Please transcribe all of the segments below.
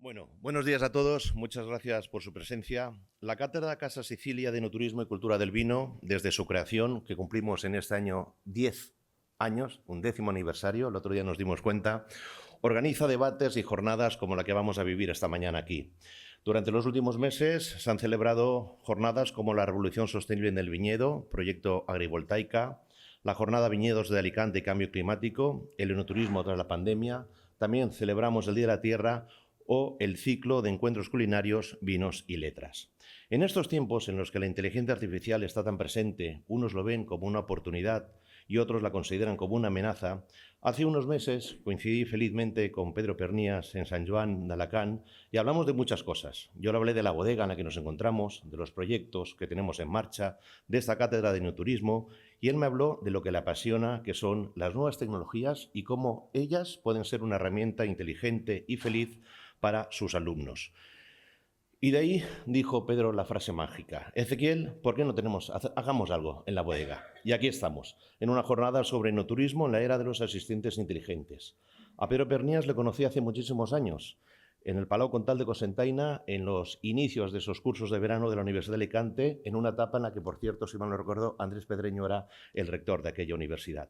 Bueno, buenos días a todos. Muchas gracias por su presencia. La Cátedra Casa Sicilia de Enoturismo y Cultura del Vino, desde su creación, que cumplimos en este año 10 años, un 10º aniversario, el otro día nos dimos cuenta, organiza debates y jornadas como la que vamos a vivir esta mañana aquí. Durante los últimos meses se han celebrado jornadas como la Revolución Sostenible en el Viñedo, proyecto agrivoltaica, la Jornada Viñedos de Alicante y Cambio Climático, el enoturismo tras la pandemia. También celebramos el Día de la Tierra o el ciclo de encuentros culinarios, vinos y letras. En estos tiempos en los que la inteligencia artificial está tan presente, unos lo ven como una oportunidad y otros la consideran como una amenaza, hace unos meses coincidí felizmente con Pedro Pernías en Sant Joan de Alacant y hablamos de muchas cosas. Yo le hablé de la bodega en la que nos encontramos, de los proyectos que tenemos en marcha, de esta cátedra de enoturismo, y él me habló de lo que le apasiona, que son las nuevas tecnologías y cómo ellas pueden ser una herramienta inteligente y feliz para sus alumnos. Y de ahí dijo Pedro la frase mágica: Ezequiel, ¿por qué no hagamos algo en la bodega? Y aquí estamos, en una jornada sobre enoturismo en la era de los asistentes inteligentes. A Pedro Pernías le conocí hace muchísimos años, en el Palau Comtal de Cocentaina, en los inicios de esos cursos de verano de la Universidad de Alicante, en una etapa en la que, por cierto, si mal no recuerdo, Andrés Pedreño era el rector de aquella universidad.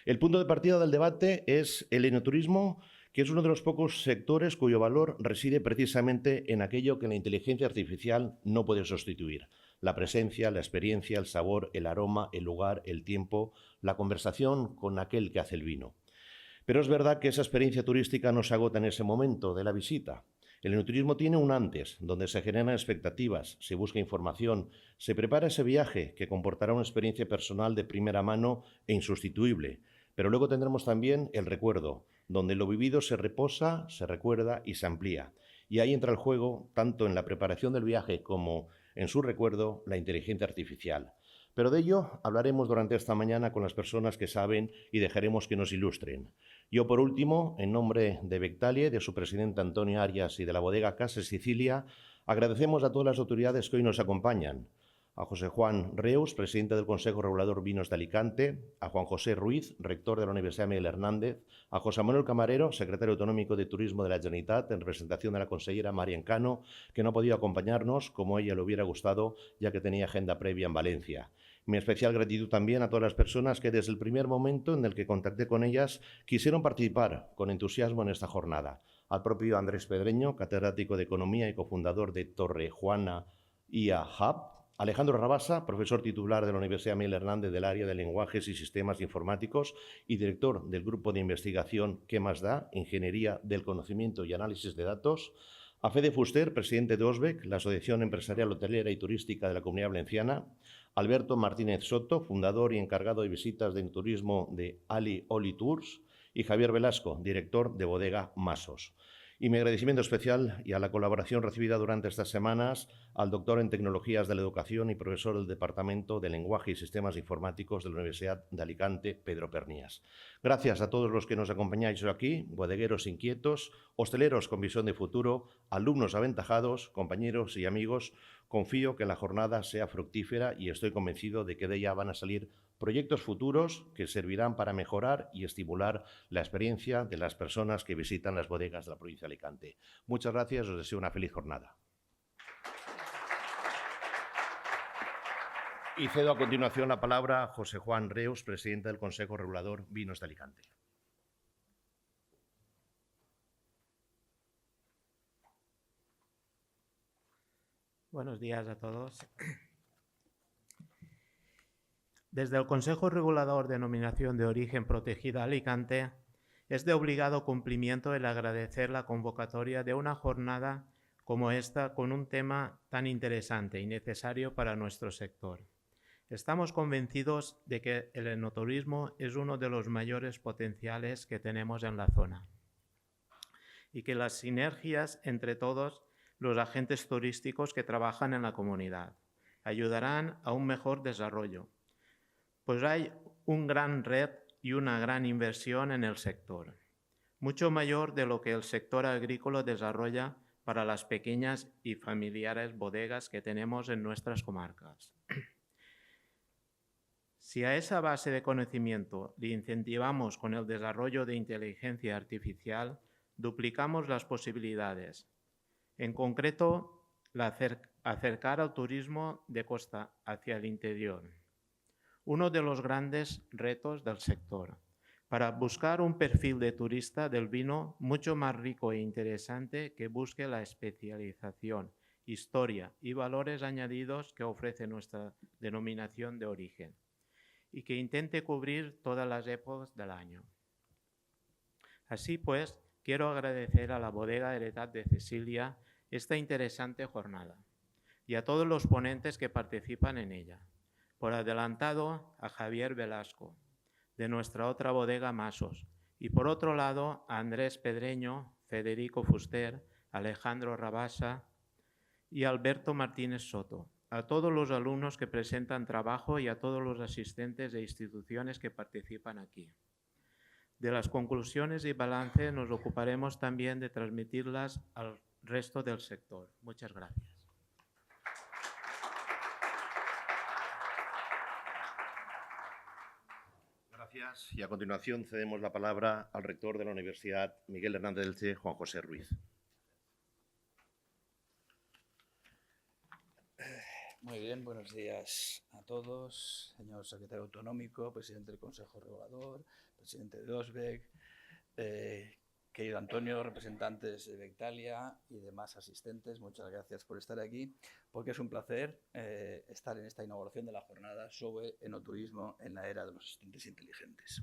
El punto de partida del debate es el enoturismo, que es uno de los pocos sectores cuyo valor reside precisamente en aquello que la inteligencia artificial no puede sustituir: la presencia, la experiencia, el sabor, el aroma, el lugar, el tiempo, la conversación con aquel que hace el vino. Pero es verdad que esa experiencia turística no se agota en ese momento de la visita. El enoturismo tiene un antes, donde se generan expectativas, se busca información, se prepara ese viaje que comportará una experiencia personal de primera mano e insustituible. Pero luego tendremos también el recuerdo, donde lo vivido se reposa, se recuerda y se amplía. Y ahí entra el juego, tanto en la preparación del viaje como en su recuerdo, la inteligencia artificial. Pero de ello hablaremos durante esta mañana con las personas que saben y dejaremos que nos ilustren. Yo, por último, en nombre de Bectalie, de su presidente Antonio Arias y de la bodega Casa Sicilia, agradecemos a todas las autoridades que hoy nos acompañan: a José Juan Reus, presidente del Consejo Regulador Vinos de Alicante; a Juan José Ruiz, rector de la Universidad Miguel Hernández; a José Manuel Camarero, secretario autonómico de Turismo de la Generalitat, en representación de la consellera María Encano, que no ha podido acompañarnos como a ella le hubiera gustado, ya que tenía agenda previa en Valencia. Mi especial gratitud también a todas las personas que desde el primer momento en el que contacté con ellas quisieron participar con entusiasmo en esta jornada: al propio Andrés Pedreño, catedrático de Economía y cofundador de Torre Juana IA Hub; Alejandro Rabasa, profesor titular de la Universidad Miguel Hernández del área de lenguajes y sistemas informáticos y director del grupo de investigación ¿Qué más da? Ingeniería del Conocimiento y Análisis de Datos; a Fede Fuster, presidente de OSBEC, la Asociación Empresarial Hotelera y Turística de la Comunidad Valenciana; Alberto Martínez Soto, fundador y encargado de visitas de turismo de Ali Oli Tours; y Javier Velasco, director de Bodega Masos. Y mi agradecimiento especial y a la colaboración recibida durante estas semanas al doctor en Tecnologías de la Educación y profesor del Departamento de Lenguaje y Sistemas Informáticos de la Universidad de Alicante, Pedro Pernías. Gracias a todos los que nos acompañáis hoy aquí: bodegueros inquietos, hosteleros con visión de futuro, alumnos aventajados, compañeros y amigos. Confío que la jornada sea fructífera y estoy convencido de que de ella van a salir proyectos futuros que servirán para mejorar y estimular la experiencia de las personas que visitan las bodegas de la provincia de Alicante. Muchas gracias, os deseo una feliz jornada. Y cedo a continuación la palabra a José Juan Reus, presidente del Consejo Regulador Vinos de Alicante. Buenos días a todos. Desde el Consejo Regulador de Denominación de Origen Protegida Alicante, es de obligado cumplimiento el agradecer la convocatoria de una jornada como esta con un tema tan interesante y necesario para nuestro sector. Estamos convencidos de que el enoturismo es uno de los mayores potenciales que tenemos en la zona y que las sinergias entre todos los agentes turísticos que trabajan en la comunidad ayudarán a un mejor desarrollo, pues hay un gran red y una gran inversión en el sector, mucho mayor de lo que el sector agrícola desarrolla para las pequeñas y familiares bodegas que tenemos en nuestras comarcas. Si a esa base de conocimiento le incentivamos con el desarrollo de inteligencia artificial, duplicamos las posibilidades, En concreto, acercar al turismo de costa hacia el interior. Uno de los grandes retos del sector, para buscar un perfil de turista del vino mucho más rico e interesante que busque la especialización, historia y valores añadidos que ofrece nuestra denominación de origen y que intente cubrir todas las épocas del año. Así pues, quiero agradecer a la Bodega Heredad de Cecilia esta interesante jornada y a todos los ponentes que participan en ella. Por adelantado, a Javier Velasco, de nuestra otra bodega Masos, y por otro lado, a Andrés Pedreño, Federico Fuster, Alejandro Rabasa y Alberto Martínez Soto, a todos los alumnos que presentan trabajo y a todos los asistentes e instituciones que participan aquí. De las conclusiones y balance nos ocuparemos también de transmitirlas al resto del sector. Muchas gracias. Gracias. Y a continuación cedemos la palabra al rector de la Universidad Miguel Hernández de Elche, Juan José Ruiz. Muy bien, buenos días a todos, señor secretario autonómico, presidente del Consejo Regulador, presidente de OSBEC, querido Antonio, representantes de Bectalia y demás asistentes, muchas gracias por estar aquí, porque es un placer estar en esta inauguración de la jornada sobre enoturismo en la era de los asistentes inteligentes.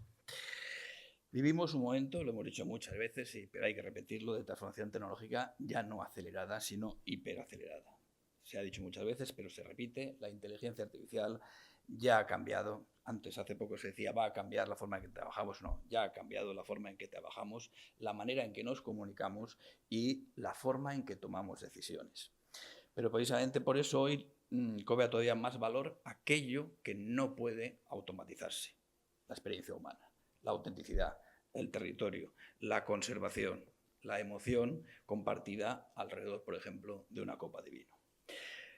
Vivimos un momento, lo hemos dicho muchas veces, pero hay que repetirlo, de transformación tecnológica ya no acelerada, sino hiperacelerada. Se ha dicho muchas veces, pero se repite, la inteligencia artificial ya ha cambiado. Antes, hace poco se decía, va a cambiar la forma en que trabajamos. No, ya ha cambiado la forma en que trabajamos, la manera en que nos comunicamos y la forma en que tomamos decisiones. Pero precisamente por eso hoy cobra todavía más valor aquello que no puede automatizarse. La experiencia humana, la autenticidad, el territorio, la conservación, la emoción compartida alrededor, por ejemplo, de una copa de vino.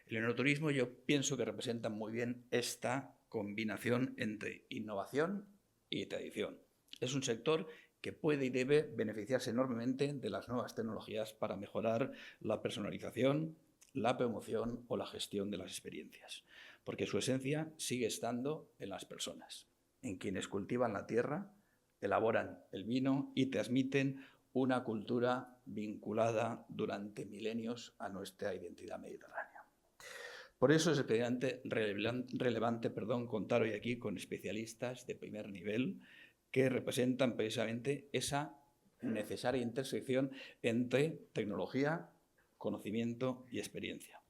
El enoturismo yo pienso que representa muy bien esta combinación entre innovación y tradición. Es un sector que puede y debe beneficiarse enormemente de las nuevas tecnologías para mejorar la personalización, la promoción o la gestión de las experiencias, porque su esencia sigue estando en las personas, en quienes cultivan la tierra, elaboran el vino y transmiten una cultura vinculada durante milenios a nuestra identidad mediterránea. Por eso es especialmente relevante contar hoy aquí con especialistas de primer nivel que representan precisamente esa necesaria intersección entre tecnología, conocimiento y experiencia.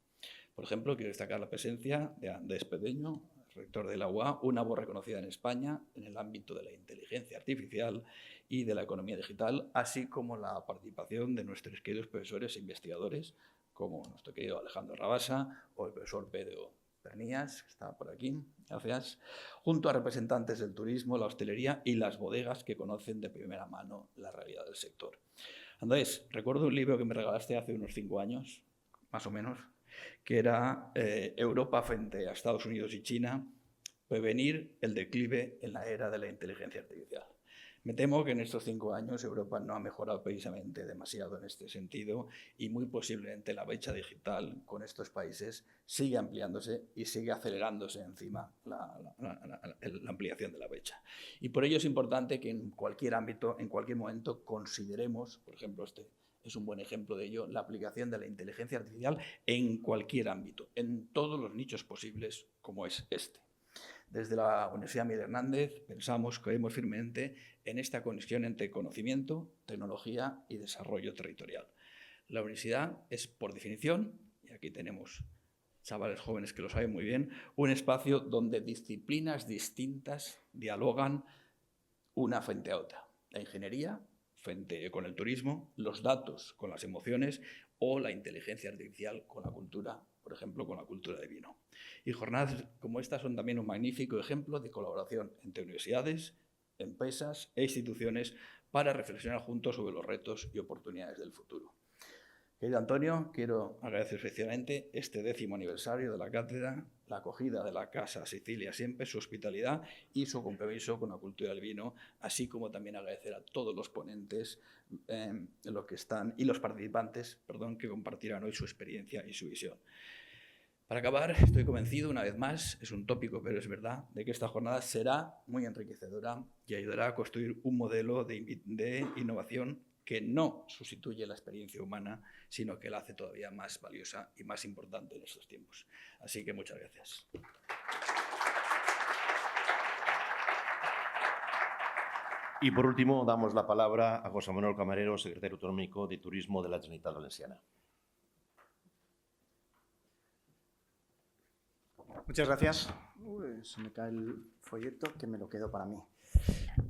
Por ejemplo, quiero destacar la presencia de Andrés Pedreño, rector de la UA, una voz reconocida en España en el ámbito de la inteligencia artificial y de la economía digital, así como la participación de nuestros queridos profesores e investigadores, como nuestro querido Alejandro Rabasa o el profesor Pedro Pernías, que está por aquí, gracias, junto a representantes del turismo, la hostelería y las bodegas que conocen de primera mano la realidad del sector. Andrés, recuerdo un libro que me regalaste hace unos 5 años, más o menos, que era Europa frente a Estados Unidos y China, prevenir el declive en la era de la inteligencia artificial. Me temo que en estos 5 años Europa no ha mejorado precisamente demasiado en este sentido y muy posiblemente la brecha digital con estos países sigue ampliándose y sigue acelerándose encima la ampliación de la brecha. Y por ello es importante que en cualquier ámbito, en cualquier momento, consideremos, por ejemplo, este es un buen ejemplo de ello, la aplicación de la inteligencia artificial en cualquier ámbito, en todos los nichos posibles como es este. Desde la Universidad Miguel Hernández creemos firmemente en esta conexión entre conocimiento, tecnología y desarrollo territorial. La universidad es, por definición, y aquí tenemos chavales jóvenes que lo saben muy bien, un espacio donde disciplinas distintas dialogan una frente a otra. La ingeniería frente con el turismo, los datos con las emociones o la inteligencia artificial con la cultura, por ejemplo, con la cultura de vino. Y jornadas como estas son también un magnífico ejemplo de colaboración entre universidades, empresas e instituciones para reflexionar juntos sobre los retos y oportunidades del futuro. Querido Antonio, quiero agradecer especialmente este 10º aniversario de la cátedra, la acogida de la Casa Sicilia siempre, su hospitalidad y su compromiso con la cultura del vino, así como también agradecer a todos los ponentes los que están, y los participantes, que compartirán hoy su experiencia y su visión. Para acabar, estoy convencido, una vez más, es un tópico, pero es verdad, de que esta jornada será muy enriquecedora y ayudará a construir un modelo de innovación que no sustituye la experiencia humana, sino que la hace todavía más valiosa y más importante en estos tiempos. Así que muchas gracias. Y por último, damos la palabra a José Manuel Camarero, secretario autonómico de Turismo de la Generalitat Valenciana. Muchas gracias. Uy, se me cae el folleto que me lo quedo para mí.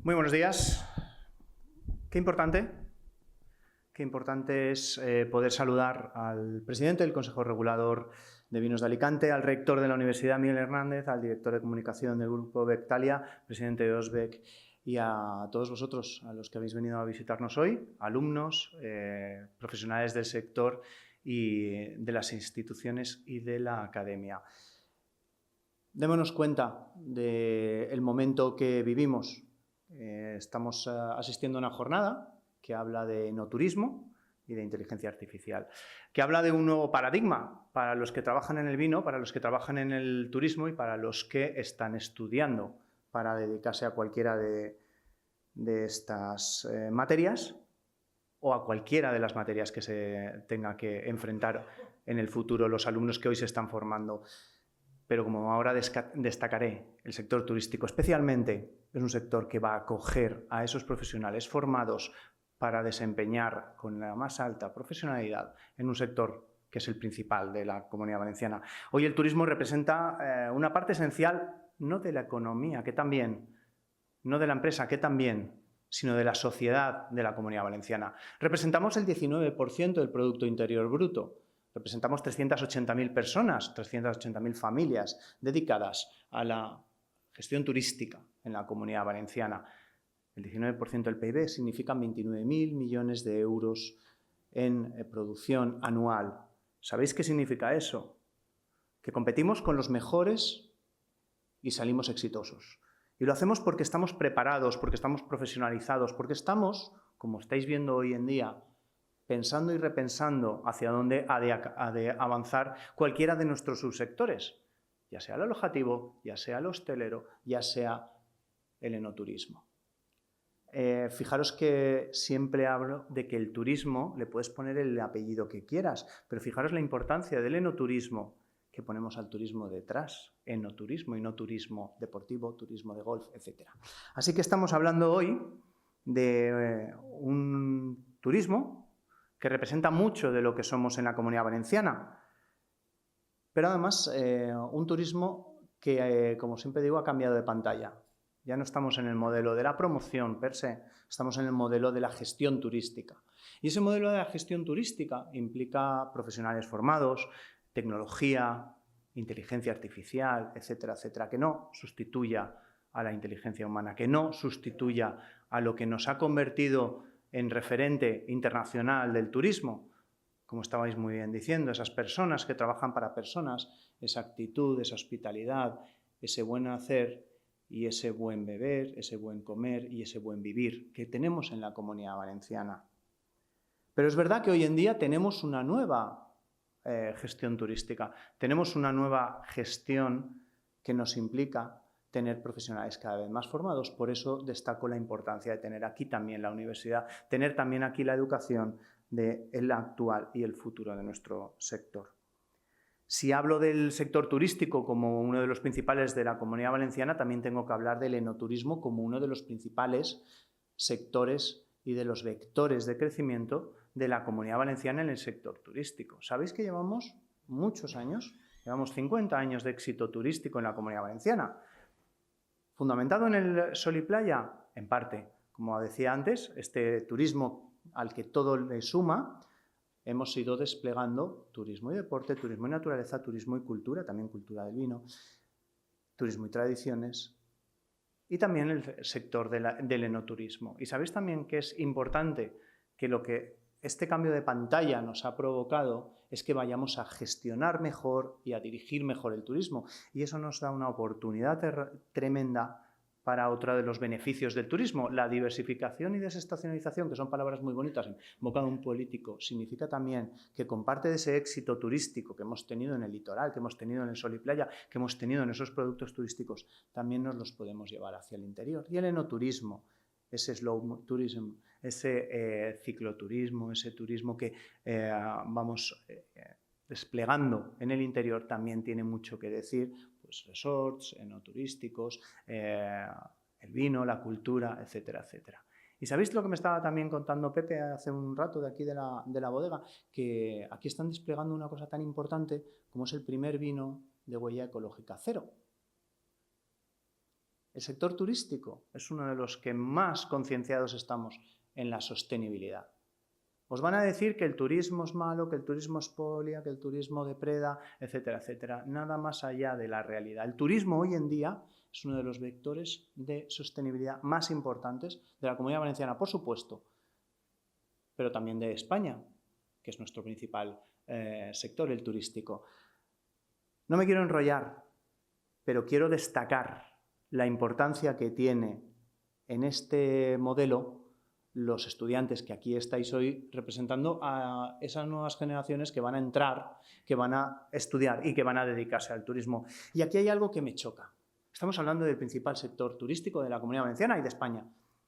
Muy buenos días. Qué importante es poder saludar al presidente del Consejo Regulador de Vinos de Alicante, al rector de la Universidad, Miguel Hernández, al director de comunicación del Grupo Bectalia, presidente de OSBEC, y a todos vosotros, a los que habéis venido a visitarnos hoy, alumnos, profesionales del sector y de las instituciones y de la academia. Démonos cuenta del momento que vivimos. Estamos asistiendo a una jornada que habla de enoturismo y de inteligencia artificial, que habla de un nuevo paradigma para los que trabajan en el vino, para los que trabajan en el turismo y para los que están estudiando para dedicarse a cualquiera de estas materias o a cualquiera de las materias que se tenga que enfrentar en el futuro los alumnos que hoy se están formando. Pero como ahora destacaré, el sector turístico especialmente es un sector que va a acoger a esos profesionales formados para desempeñar con la más alta profesionalidad en un sector que es el principal de la Comunidad Valenciana. Hoy el turismo representa una parte esencial, no de la economía, que también, no de la empresa, que también, sino de la sociedad de la Comunidad Valenciana. Representamos el 19% del Producto Interior Bruto. Representamos 380.000 personas, 380.000 familias dedicadas a la gestión turística en la Comunidad Valenciana. El 19% del PIB significan 29.000 millones de euros en producción anual. ¿Sabéis qué significa eso? Que competimos con los mejores y salimos exitosos. Y lo hacemos porque estamos preparados, porque estamos profesionalizados, porque estamos, como estáis viendo hoy en día, pensando y repensando hacia dónde ha de avanzar cualquiera de nuestros subsectores, ya sea el alojativo, ya sea el hostelero, ya sea el enoturismo. Fijaros que siempre hablo de que el turismo le puedes poner el apellido que quieras, pero fijaros la importancia del enoturismo que ponemos al turismo detrás, enoturismo y no turismo deportivo, turismo de golf, etc. Así que estamos hablando hoy de un turismo que representa mucho de lo que somos en la Comunidad Valenciana, pero además un turismo que, como siempre digo, ha cambiado de pantalla. Ya no estamos en el modelo de la promoción per se, estamos en el modelo de la gestión turística. Y ese modelo de la gestión turística implica profesionales formados, tecnología, inteligencia artificial, etcétera, etcétera, que no sustituya a la inteligencia humana, que no sustituya a lo que nos ha convertido en referente internacional del turismo, como estabais muy bien diciendo, esas personas que trabajan para personas, esa actitud, esa hospitalidad, ese buen hacer y ese buen beber, ese buen comer y ese buen vivir que tenemos en la Comunidad Valenciana. Pero es verdad que hoy en día tenemos una nueva gestión turística, tenemos una nueva gestión que nos implica tener profesionales cada vez más formados. Por eso destaco la importancia de tener aquí también la universidad, tener también aquí la educación del actual y el futuro de nuestro sector. Si hablo del sector turístico como uno de los principales de la Comunidad Valenciana, también tengo que hablar del enoturismo como uno de los principales sectores y de los vectores de crecimiento de la Comunidad Valenciana en el sector turístico. ¿Sabéis que llevamos muchos años? Llevamos 50 años de éxito turístico en la Comunidad Valenciana. ¿Fundamentado en el sol y playa? En parte. Como decía antes, este turismo al que todo le suma, hemos ido desplegando turismo y deporte, turismo y naturaleza, turismo y cultura, también cultura del vino, turismo y tradiciones, y también el sector del enoturismo. Y sabéis también que es importante que lo que este cambio de pantalla nos ha provocado es que vayamos a gestionar mejor y a dirigir mejor el turismo. Y eso nos da una oportunidad tremenda para otro de los beneficios del turismo. La diversificación y desestacionalización, que son palabras muy bonitas en boca de un político, significa también que con parte de ese éxito turístico que hemos tenido en el litoral, que hemos tenido en el sol y playa, que hemos tenido en esos productos turísticos, también nos los podemos llevar hacia el interior. Y el enoturismo, ese slow tourism, ese cicloturismo, ese turismo que vamos desplegando en el interior, también tiene mucho que decir. Pues resorts, enoturísticos, el vino, la cultura, etcétera, etcétera. ¿Y sabéis lo que me estaba también contando Pepe hace un rato de aquí de la bodega? Que aquí están desplegando una cosa tan importante como es el primer vino de huella ecológica cero. El sector turístico es uno de los que más concienciados estamos en la sostenibilidad. Os van a decir que el turismo es malo, que el turismo expolia, que el turismo depreda, etcétera, etcétera. Nada más allá de la realidad. El turismo hoy en día es uno de los vectores de sostenibilidad más importantes de la Comunidad Valenciana, por supuesto, pero también de España, que es nuestro principal sector, el turístico. No me quiero enrollar, pero quiero destacar la importancia que tiene en este modelo los estudiantes que aquí estáis hoy representando a esas nuevas generaciones que van a entrar, que van a estudiar y que van a dedicarse al turismo. Y aquí hay algo que me choca. Estamos hablando del principal sector turístico de la Comunidad Valenciana y de España.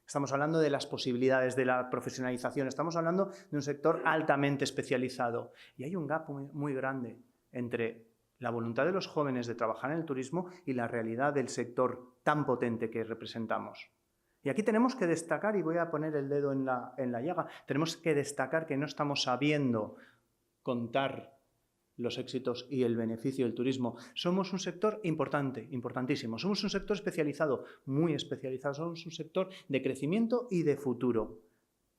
Estamos hablando de las posibilidades de la profesionalización. Estamos hablando de un sector altamente especializado. Y hay un gap muy grande entre la voluntad de los jóvenes de trabajar en el turismo y la realidad del sector tan potente que representamos. Y aquí tenemos que destacar, y voy a poner el dedo en la llaga, tenemos que destacar que no estamos sabiendo contar los éxitos y el beneficio del turismo. Somos un sector importante, importantísimo. Somos un sector especializado, muy especializado. Somos un sector de crecimiento y de futuro.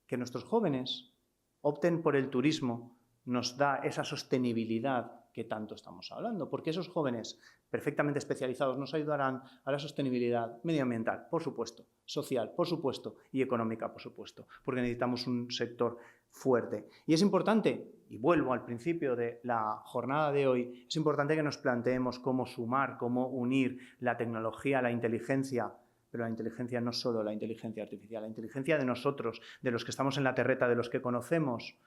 Que nuestros jóvenes opten por el turismo nos da esa sostenibilidad que tanto estamos hablando, porque esos jóvenes perfectamente especializados nos ayudarán a la sostenibilidad medioambiental, por supuesto, social, por supuesto, y económica, por supuesto, porque necesitamos un sector fuerte. Y es importante, y vuelvo al principio de la jornada de hoy, es importante que nos planteemos cómo sumar, cómo unir la tecnología, la inteligencia, pero la inteligencia no solo la inteligencia artificial, la inteligencia de nosotros, de los que estamos en la terreta, de los que conocemos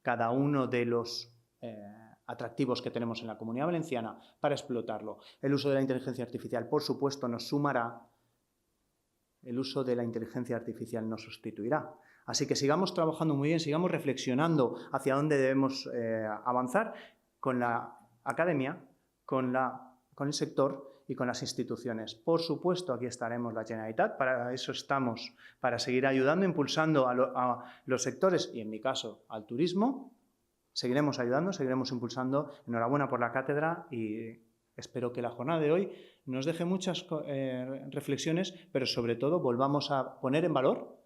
cada uno de los atractivos que tenemos en la Comunidad Valenciana para explotarlo. El uso de la inteligencia artificial, por supuesto, nos sumará. El uso de la inteligencia artificial nos sustituirá. Así que sigamos trabajando muy bien, sigamos reflexionando hacia dónde debemos avanzar con la academia, con el sector y con las instituciones. Por supuesto, aquí estaremos la Generalitat, para eso estamos, para seguir ayudando, impulsando a los sectores y, en mi caso, al turismo. Seguiremos ayudando, seguiremos impulsando. Enhorabuena por la cátedra y espero que la jornada de hoy nos deje muchas reflexiones, pero sobre todo volvamos a poner en valor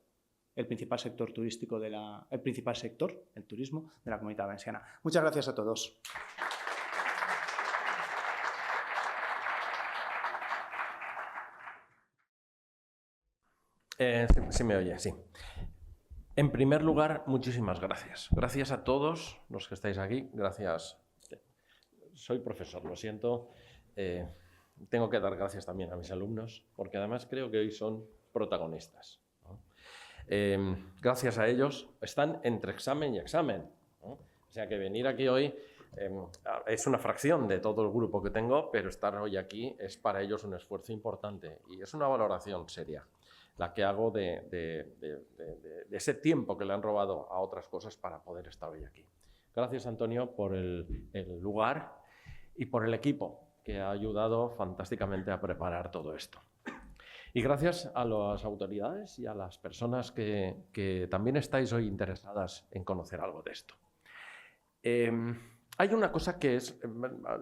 el principal sector turístico, el turismo de la Comunidad Valenciana. Muchas gracias a todos. Sí me oye, sí. En primer lugar, muchísimas gracias. Gracias a todos los que estáis aquí. Gracias. Soy profesor, lo siento. Tengo que dar gracias también a mis alumnos, porque además creo que hoy son protagonistas, ¿no? Gracias a ellos. Están entre examen y examen, ¿no? O sea que venir aquí hoy es una fracción de todo el grupo que tengo, pero estar hoy aquí es para ellos un esfuerzo importante y es una valoración seria la que hago de ese tiempo que le han robado a otras cosas para poder estar hoy aquí. Gracias, Antonio, por el lugar y por el equipo que ha ayudado fantásticamente a preparar todo esto. Y gracias a las autoridades y a las personas que también estáis hoy interesadas en conocer algo de esto. Hay una cosa que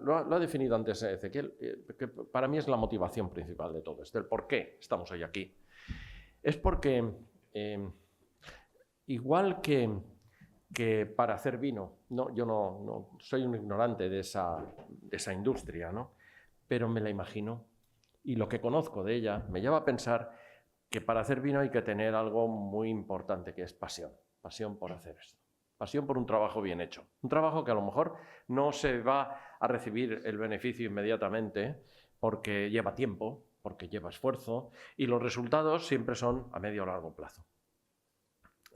lo ha definido antes Ezequiel, que para mí es la motivación principal de todo esto, el por qué estamos hoy aquí. Es porque, igual que para hacer vino, yo no soy un ignorante de esa industria, ¿no? Pero me la imagino y lo que conozco de ella me lleva a pensar que para hacer vino hay que tener algo muy importante, que es pasión por hacer esto. Pasión por un trabajo bien hecho. Un trabajo que a lo mejor no se va a recibir el beneficio inmediatamente porque lleva tiempo, porque lleva esfuerzo y los resultados siempre son a medio o largo plazo.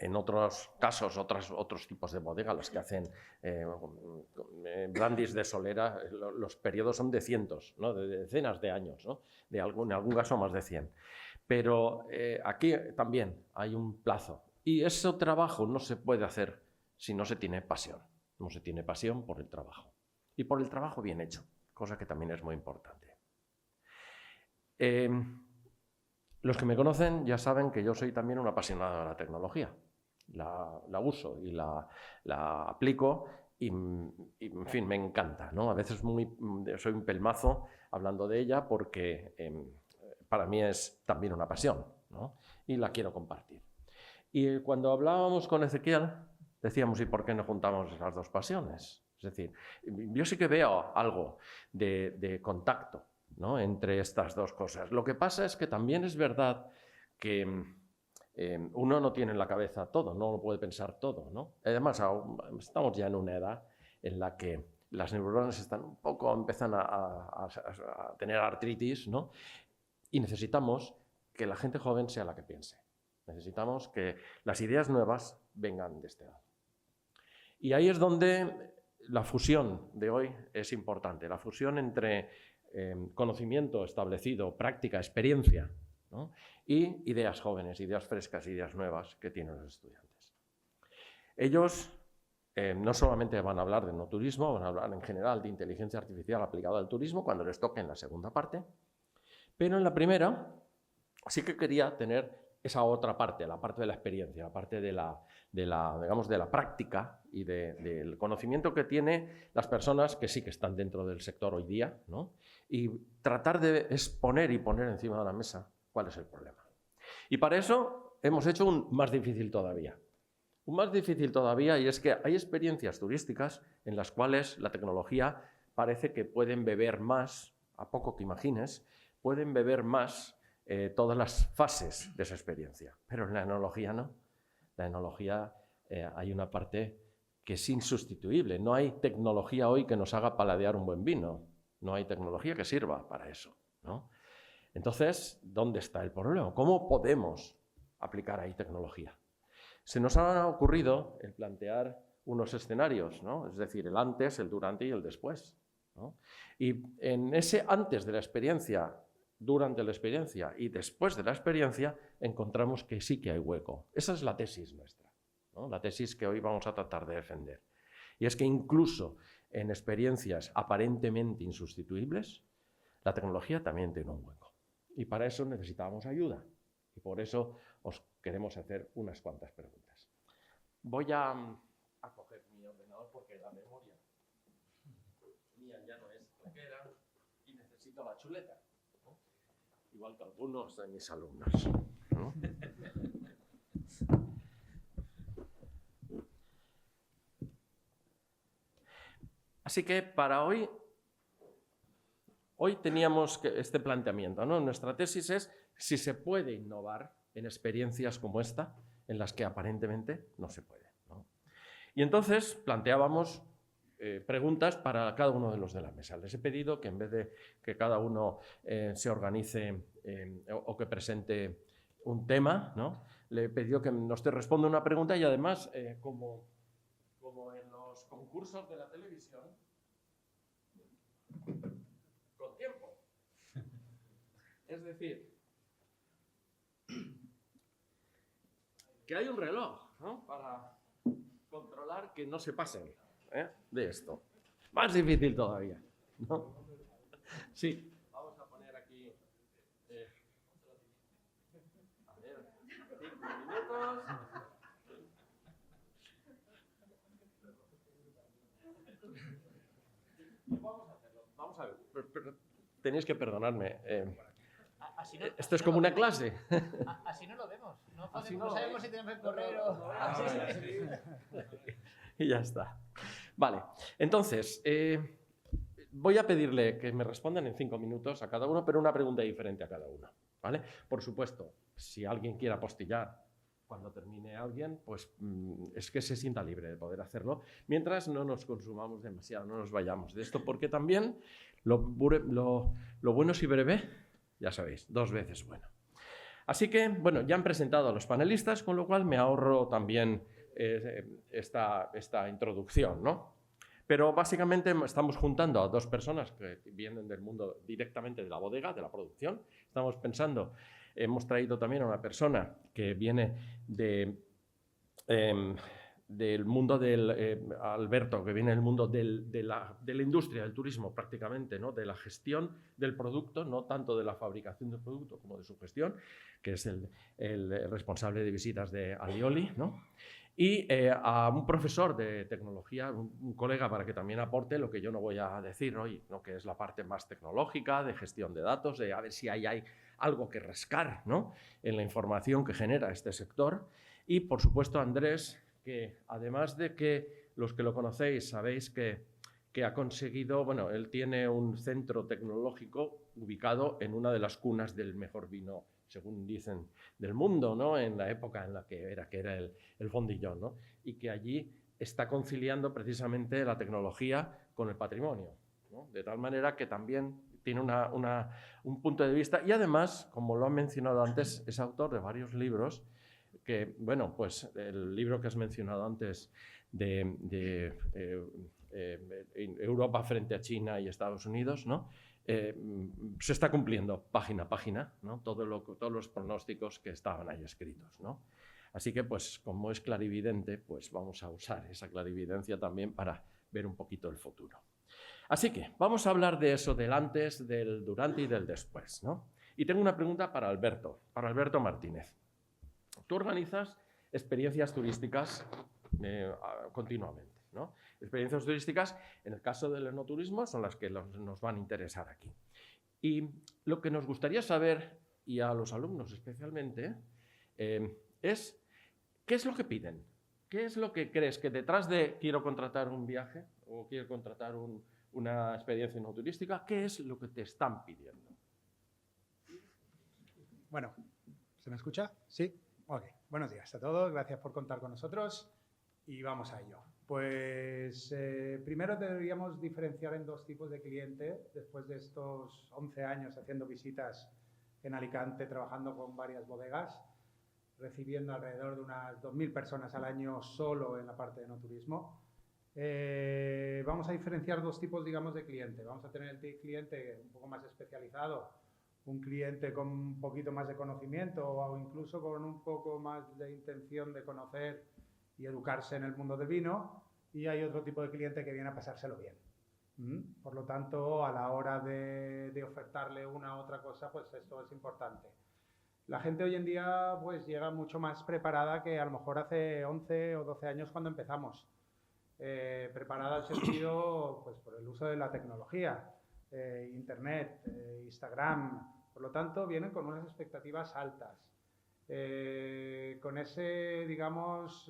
En otros casos, otros tipos de bodegas, las que hacen brandis de solera, los periodos son de cientos, ¿no? De decenas de años, ¿no? En algún caso más de 100. Pero aquí también hay un plazo. Y ese trabajo no se puede hacer si no se tiene pasión. No se tiene pasión por el trabajo. Y por el trabajo bien hecho, cosa que también es muy importante. Los que me conocen ya saben que yo soy también un apasionado de la tecnología. La uso y la aplico y, en fin, me encanta, ¿no? A veces soy un pelmazo hablando de ella porque para mí es también una pasión, ¿no? Y la quiero compartir. Y cuando hablábamos con Ezequiel, decíamos, ¿y por qué no juntamos las dos pasiones? Es decir, yo sí que veo algo de contacto, ¿no? Entre estas dos cosas. Lo que pasa es que también es verdad que uno no tiene en la cabeza todo, no lo puede pensar todo, ¿no? Además, estamos ya en una edad en la que las neuronas empiezan a tener artritis, ¿no? Y necesitamos que la gente joven sea la que piense. Necesitamos que las ideas nuevas vengan de este lado. Y ahí es donde la fusión de hoy es importante, la fusión entre conocimiento establecido, práctica, experiencia, ¿no? Y ideas jóvenes, ideas frescas, ideas nuevas que tienen los estudiantes. Ellos no solamente van a hablar de no turismo, van a hablar en general de inteligencia artificial aplicada al turismo cuando les toque en la segunda parte, pero en la primera sí que quería tener esa otra parte, la parte de la experiencia, la parte de la práctica y del conocimiento que tienen las personas que sí que están dentro del sector hoy día, ¿no? Y tratar de exponer y poner encima de la mesa cuál es el problema. Y para eso hemos hecho un más difícil todavía. Un más difícil todavía, y es que hay experiencias turísticas en las cuales la tecnología parece que pueden beber más, a poco que imagines, pueden beber más todas las fases de esa experiencia. Pero en la enología no. La enología hay una parte que es insustituible. No hay tecnología hoy que nos haga paladear un buen vino. No hay tecnología que sirva para eso, ¿no? Entonces, ¿dónde está el problema? ¿Cómo podemos aplicar ahí tecnología? Se nos ha ocurrido el plantear unos escenarios, ¿no? Es decir, el antes, el durante y el después, ¿no? Y en ese antes de la experiencia, durante la experiencia y después de la experiencia, encontramos que sí que hay hueco. Esa es la tesis nuestra, ¿no? La tesis que hoy vamos a tratar de defender. Y es que incluso en experiencias aparentemente insustituibles, la tecnología también tiene un hueco. Y para eso necesitábamos ayuda. Y por eso os queremos hacer unas cuantas preguntas. Voy a coger mi ordenador porque la memoria mía ya no es la que era y necesito la chuleta, ¿no? Igual que algunos de mis alumnos, ¿no? Así que para hoy teníamos este planteamiento, ¿no? Nuestra tesis es si se puede innovar en experiencias como esta, en las que aparentemente no se puede, ¿no? Y entonces planteábamos preguntas para cada uno de los de la mesa. Les he pedido que en vez de que cada uno se organice o que presente un tema, ¿no? Le he pedido que nos responda una pregunta y además, como en los concursos de la televisión, con tiempo. Es decir, que hay un reloj, ¿no? Para controlar que no se pasen de esto. Más difícil todavía, ¿no? Sí. Vamos a poner aquí... a ver, 5 minutos. Vamos a hacerlo. Vamos a ver. Pero tenéis que perdonarme. Esto es como una clase. Así no lo vemos. No sabemos si tenemos que correr o... Y ya está. Vale. Entonces, voy a pedirle que me respondan en 5 minutos a cada uno, pero una pregunta diferente a cada uno, ¿vale? Por supuesto, si alguien quiere apostillar, cuando termine alguien, pues es que se sienta libre de poder hacerlo, mientras no nos consumamos demasiado, no nos vayamos de esto, porque también lo bueno si breve, ya sabéis, 2 veces bueno. Así que, bueno, ya han presentado a los panelistas, con lo cual me ahorro también esta introducción, ¿no? Pero básicamente estamos juntando a 2 personas que vienen del mundo directamente de la bodega, de la producción. Estamos pensando, hemos traído también a una persona que viene del mundo del Alberto, que viene del mundo de la industria, del turismo prácticamente, ¿no? De la gestión del producto, no tanto de la fabricación del producto como de su gestión, que es el responsable de visitas de Alioli, ¿no? Y a un profesor de tecnología, un colega, para que también aporte lo que yo no voy a decir hoy, ¿no? Que es la parte más tecnológica, de gestión de datos, de a ver si hay algo que rascar, ¿no? En la información que genera este sector. Y, por supuesto, Andrés, que además de que los que lo conocéis sabéis que ha conseguido, bueno, él tiene un centro tecnológico ubicado en una de las cunas del mejor vino, según dicen, del mundo, ¿no? En la época en la que era el Fondillón, ¿no? Y que allí está conciliando precisamente la tecnología con el patrimonio, ¿no? De tal manera que también tiene un punto de vista y además, como lo han mencionado antes, es autor de varios libros que, bueno, pues el libro que has mencionado antes de Europa frente a China y Estados Unidos, ¿no? Se está cumpliendo página a página, ¿no? Todos los pronósticos que estaban ahí escritos, ¿no? Así que, pues, como es clarividente, pues vamos a usar esa clarividencia también para ver un poquito el futuro. Así que vamos a hablar de eso, del antes, del durante y del después, ¿no? Y tengo una pregunta para Alberto Martínez. Tú organizas experiencias turísticas continuamente, ¿no? Experiencias turísticas, en el caso del enoturismo, son las que nos van a interesar aquí. Y lo que nos gustaría saber, y a los alumnos especialmente, es ¿qué es lo que piden? ¿Qué es lo que crees que detrás de quiero contratar un viaje o quiero contratar una experiencia enoturística, qué es lo que te están pidiendo? Bueno, ¿se me escucha? ¿Sí? Ok. Buenos días a todos. Gracias por contar con nosotros y vamos a ello. Pues primero deberíamos diferenciar en 2 tipos de cliente. Después de estos 11 años haciendo visitas en Alicante, trabajando con varias bodegas, recibiendo alrededor de unas 2.000 personas al año solo en la parte de enoturismo. Vamos a diferenciar 2 tipos, digamos, de cliente. Vamos a tener el cliente un poco más especializado, un cliente con un poquito más de conocimiento o incluso con un poco más de intención de conocer y educarse en el mundo del vino, y hay otro tipo de cliente que viene a pasárselo bien. Por lo tanto, a la hora de ofertarle una u otra cosa, pues esto es importante. La gente hoy en día pues llega mucho más preparada que a lo mejor hace 11 o 12 años cuando empezamos. Preparada al sentido, pues por el uso de la tecnología, Internet, Instagram. Por lo tanto, vienen con unas expectativas altas. Con ese, digamos,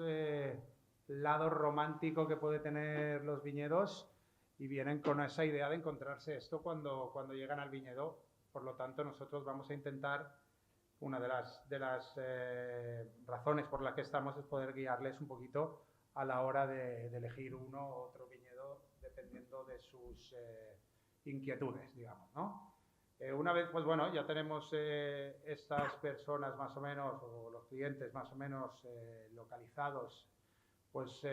lado romántico que puede tener los viñedos, y vienen con esa idea de encontrarse esto cuando llegan al viñedo. Por lo tanto, nosotros vamos a intentar, una de las razones por las que estamos es poder guiarles un poquito a la hora de elegir uno u otro viñedo dependiendo de sus inquietudes, digamos, ¿no? Una vez, pues bueno, ya tenemos estas personas más o menos, o los clientes más o menos localizados, pues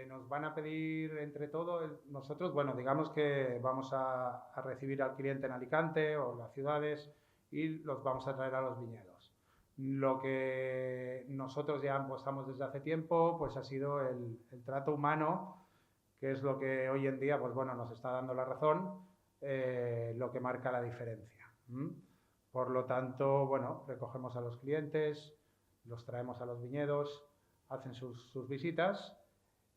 nos van a pedir entre todo, nosotros, bueno, digamos que vamos a recibir al cliente en Alicante o en las ciudades y los vamos a traer a los viñedos. Lo que nosotros ya apostamos desde hace tiempo, pues ha sido el trato humano, que es lo que hoy en día, pues bueno, nos está dando la razón, lo que marca la diferencia. Por lo tanto, bueno, recogemos a los clientes, los traemos a los viñedos, hacen sus visitas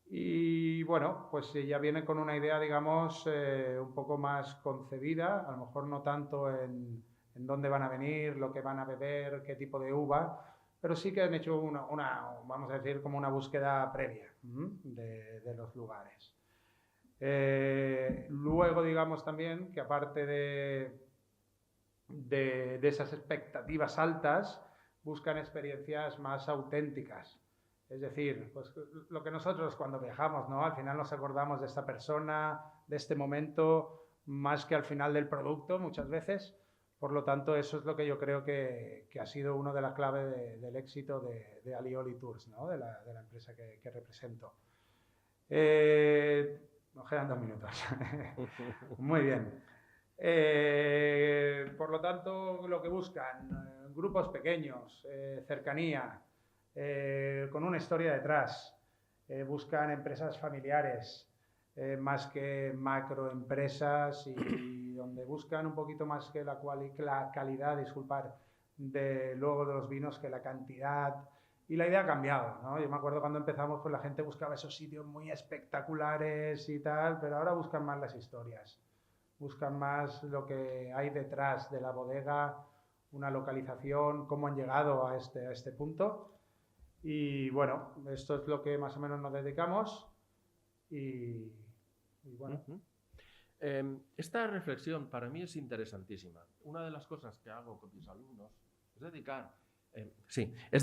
y, bueno, pues ya vienen con una idea, digamos, un poco más concebida, a lo mejor no tanto en dónde van a venir, lo que van a beber, qué tipo de uva, pero sí que han hecho vamos a decir, como una búsqueda previa de los lugares. Luego, digamos también que aparte de esas expectativas altas, buscan experiencias más auténticas. Es decir, pues lo que nosotros cuando viajamos, ¿no? Al final nos acordamos de esta persona, de este momento, más que al final del producto muchas veces. Por lo tanto, eso es lo que yo creo que ha sido una de las claves del éxito de Alioli Tours, ¿no? De la empresa que represento. Nos quedan 2 minutos. Muy bien. Por lo tanto, lo que buscan, grupos pequeños, cercanía, con una historia detrás. Buscan empresas familiares, más que macroempresas y donde buscan un poquito más que la calidad, disculpar, luego de los vinos que la cantidad. Y la idea ha cambiado, ¿no? Yo me acuerdo cuando empezamos, pues la gente buscaba esos sitios muy espectaculares y tal, pero ahora buscan más las historias. Buscan más lo que hay detrás de la bodega, una localización, cómo han llegado a este punto. Y bueno, esto es lo que más o menos nos dedicamos. Y bueno. Esta reflexión para mí es interesantísima. Una de las cosas que hago con mis alumnos es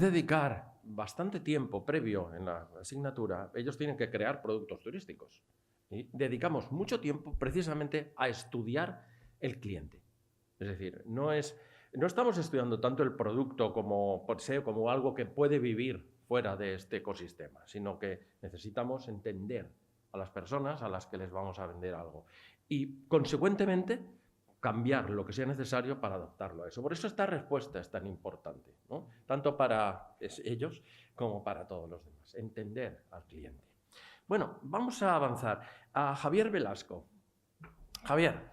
dedicar bastante tiempo previo en la asignatura. Ellos tienen que crear productos turísticos. Y dedicamos mucho tiempo precisamente a estudiar el cliente. Es decir, no estamos estudiando tanto el producto como algo que puede vivir fuera de este ecosistema, sino que necesitamos entender a las personas a las que les vamos a vender algo y, consecuentemente, cambiar lo que sea necesario para adaptarlo a eso. Por eso esta respuesta es tan importante, ¿no? Tanto para ellos como para todos los demás. Entender al cliente. Bueno, vamos a avanzar. A Javier Velasco. Javier,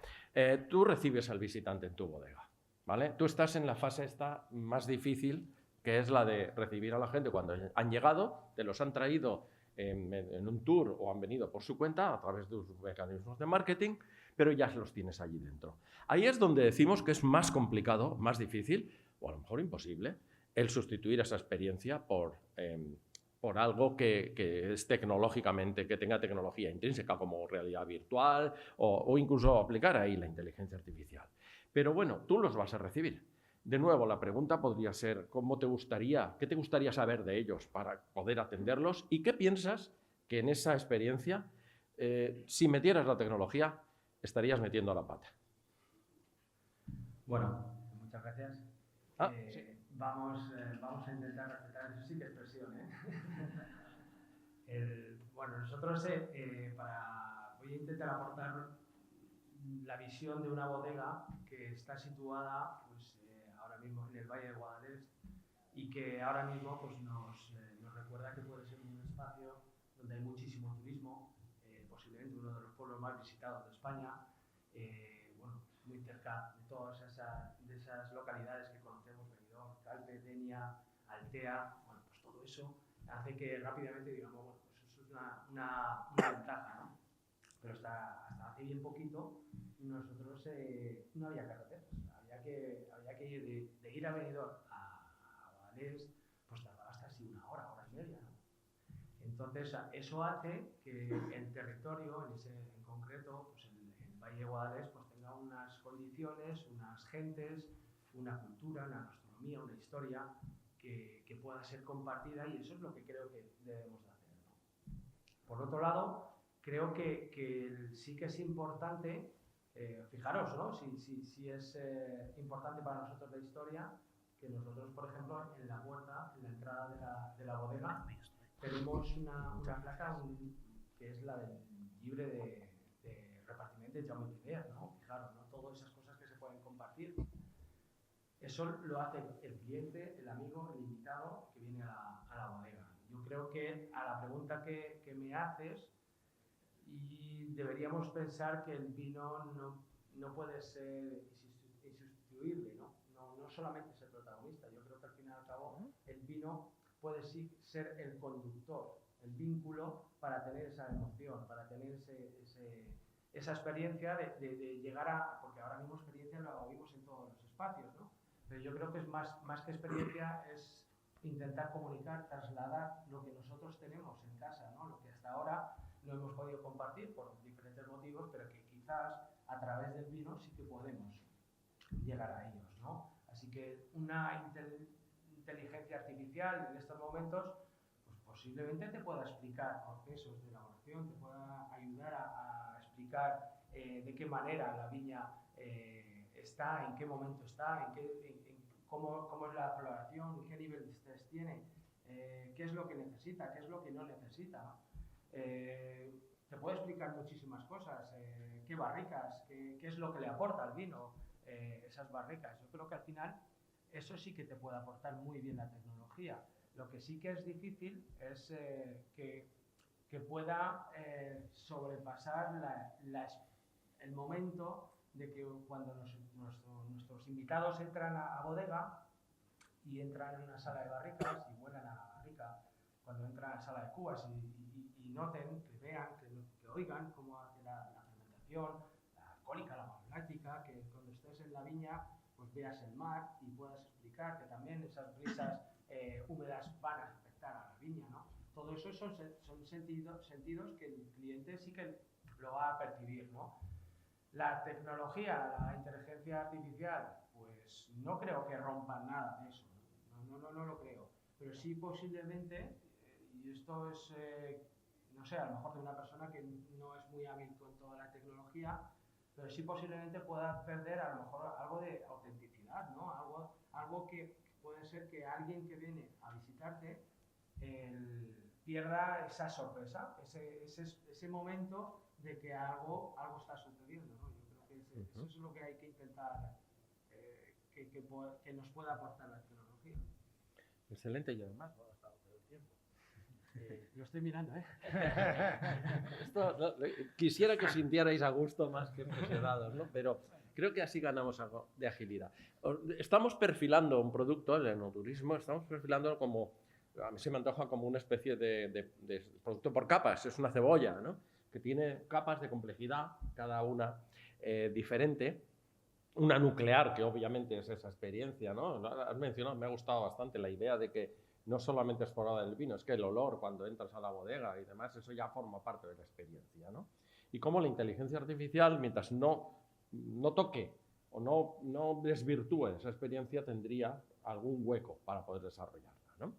tú recibes al visitante en tu bodega, ¿vale? Tú estás en la fase esta más difícil, que es la de recibir a la gente cuando han llegado, te los han traído en un tour o han venido por su cuenta a través de sus mecanismos de marketing, pero ya los tienes allí dentro. Ahí es donde decimos que es más complicado, más difícil, o a lo mejor imposible, el sustituir esa experiencia por algo que es tecnológicamente, que tenga tecnología intrínseca como realidad virtual o incluso aplicar ahí la inteligencia artificial. Pero bueno, tú los vas a recibir. De nuevo, la pregunta podría ser, ¿qué te gustaría saber de ellos para poder atenderlos? ¿Y qué piensas que en esa experiencia, si metieras la tecnología, estarías metiendo la pata? Bueno, muchas gracias. Sí. Vamos a intentar respetar, eso sí que es presión, ¿eh? Bueno, nosotros voy a intentar aportar la visión de una bodega que está situada pues, ahora mismo en el Valle de Guadalest y que ahora mismo pues, nos recuerda que puede ser un espacio donde hay muchísimo turismo, posiblemente uno de los pueblos más visitados de España, bueno, muy cerca de todas esas localidades que conocemos, Benidorm, Calpe, Denia, Altea. Bueno, pues todo eso hace que rápidamente digamos, bueno, pues eso es una ventaja, ¿no? Pero hasta hace bien poquito nosotros no había carreteras, había que ir de ir a Benidorm a Guadalest, pues tardaba hasta así una hora y media, ¿no? Entonces eso hace que el territorio en concreto, pues el Valle de Guadalest, pues tenga unas condiciones, unas gentes, una cultura, una gastronomía, una historia que pueda ser compartida, y eso es lo que creo que debemos de hacer, ¿no? Por otro lado, creo que sí que es importante, fijaros, ¿no? Si es importante para nosotros la historia, que nosotros, por ejemplo, en la puerta, en la entrada de la bodega, tenemos una placa que es la del libre de repartimiento de Jaume I, ¿no? Fijaros, ¿no? Todas esas cosas que se pueden compartir. Eso lo hace el cliente, el amigo, el invitado que viene a la bodega. Yo creo que a la pregunta que me haces, y deberíamos pensar que el vino no puede ser insustituible, ¿no? No solamente ser protagonista. Yo creo que al fin y al cabo el vino puede sí ser el conductor, el vínculo para tener esa emoción, para tener esa experiencia de llegar a... Porque ahora mismo experiencia lo vimos en todos los espacios, ¿no? Pero yo creo que es más que experiencia, es intentar comunicar, trasladar lo que nosotros tenemos en casa, ¿no? Lo que hasta ahora no hemos podido compartir por diferentes motivos, pero que quizás a través del vino sí que podemos llegar a ellos, ¿no? Así que una inteligencia artificial en estos momentos, pues posiblemente te pueda explicar procesos de elaboración, te pueda ayudar a explicar de qué manera la viña está, en qué momento está, cómo es la floración, qué nivel de estrés tiene, qué es lo que necesita, qué es lo que no necesita. Te puede explicar muchísimas cosas, qué barricas, qué es lo que le aporta al vino, esas barricas. Yo creo que al final eso sí que te puede aportar muy bien la tecnología. Lo que sí que es difícil es que pueda sobrepasar el momento de que cuando nuestros invitados entran a bodega y entran en una sala de barricas y huelan a la barrica, cuando entran a la sala de cubas y noten, que vean, que oigan cómo hace la fermentación, la alcohólica, la maloláctica, que cuando estés en la viña pues veas el mar y puedas explicar que también esas brisas húmedas van a afectar a la viña, ¿no? Todo eso son sentidos que el cliente sí que lo va a percibir, ¿no? La tecnología, la inteligencia artificial, pues no creo que rompan nada de eso, no lo creo, pero sí posiblemente, y esto es, no sé, a lo mejor de una persona que no es muy hábil con toda la tecnología, pero sí posiblemente pueda perder a lo mejor algo de autenticidad, ¿no? Algo que puede ser que alguien que viene a visitarte pierda esa sorpresa, ese momento de que algo está sucediendo, ¿no? Yo creo que eso es lo que hay que intentar que nos pueda aportar la tecnología. Excelente, y además no ha gastado todo el tiempo. Lo estoy mirando, ¿eh? Quisiera que os sintierais a gusto más que presionados, ¿no? Pero creo que así ganamos algo de agilidad. Estamos perfilando un producto, el enoturismo, estamos perfilándolo como, a mí se me antoja como una especie de producto por capas, es una cebolla, ¿no? Que tiene capas de complejidad, cada una diferente. Una nuclear, que obviamente es esa experiencia, ¿no? Has mencionado, me ha gustado bastante la idea de que no solamente es por del vino, es que el olor cuando entras a la bodega y demás, eso ya forma parte de la experiencia, ¿no? Y cómo la inteligencia artificial, mientras no toque o no desvirtúe esa experiencia, tendría algún hueco para poder desarrollarla, ¿no?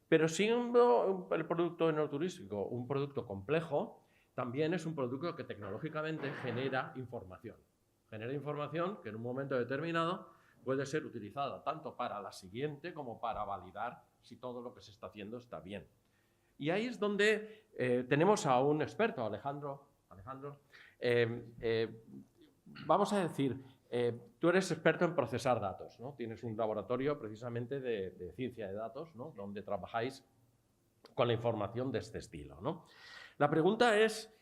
Pero siendo el producto enoturístico un producto complejo, también es un producto que tecnológicamente genera información. Genera información que en un momento determinado puede ser utilizada tanto para la siguiente como para validar si todo lo que se está haciendo está bien. Y ahí es donde tenemos a un experto, Alejandro. Vamos a decir, tú eres experto en procesar datos, ¿no? Tienes un laboratorio precisamente de ciencia de datos, ¿no? Donde trabajáis con la información de este estilo, ¿no? La pregunta es,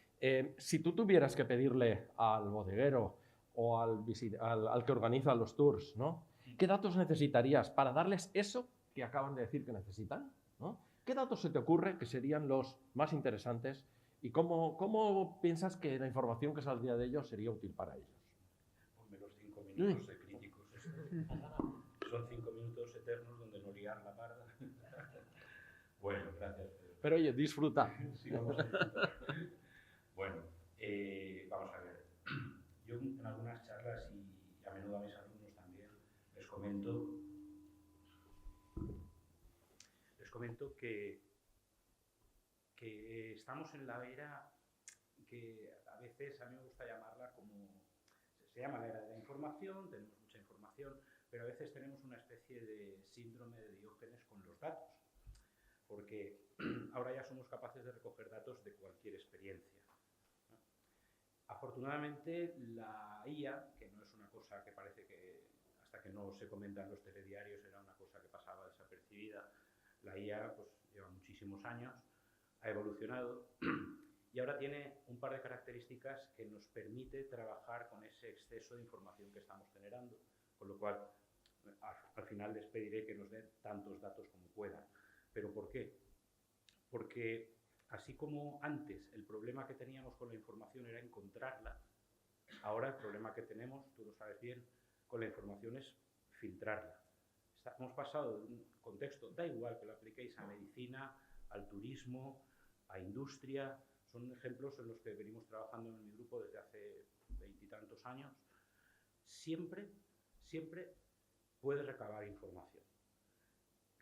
si tú tuvieras que pedirle al bodeguero o al que organiza los tours, ¿no? ¿Qué datos necesitarías para darles eso que acaban de decir que necesitan, ¿no? ¿Qué datos se te ocurre que serían los más interesantes y cómo piensas que la información que saldría de ellos sería útil para ellos? Ponme los 5 minutos de críticos. Son 5 minutos eternos donde no liar la parda. Bueno, gracias. Pero oye, disfruta. Sí, vamos a disfrutar. Bueno, vamos a ver. Yo en algunas charlas y a menudo a mis alumnos también les comento que estamos en la era que a veces a mí me gusta llamarla como, se llama la era de la información, tenemos mucha información, pero a veces tenemos una especie de síndrome de Diógenes con los datos, porque ahora ya somos capaces de recoger datos de cualquier experiencia. Afortunadamente, la IA, que no es una cosa que parece que hasta que no se comentan los telediarios era una cosa que pasaba desapercibida, la IA pues, lleva muchísimos años, ha evolucionado y ahora tiene un par de características que nos permite trabajar con ese exceso de información que estamos generando, con lo cual al final les pediré que nos den tantos datos como puedan. ¿Pero por qué? Porque así como antes el problema que teníamos con la información era encontrarla, ahora el problema que tenemos, tú lo sabes bien, con la información es filtrarla. Hemos pasado de un contexto, da igual que lo apliquéis a medicina, al turismo, a industria, son ejemplos en los que venimos trabajando en mi grupo desde hace 20 y tantos años. Siempre puedes recabar información.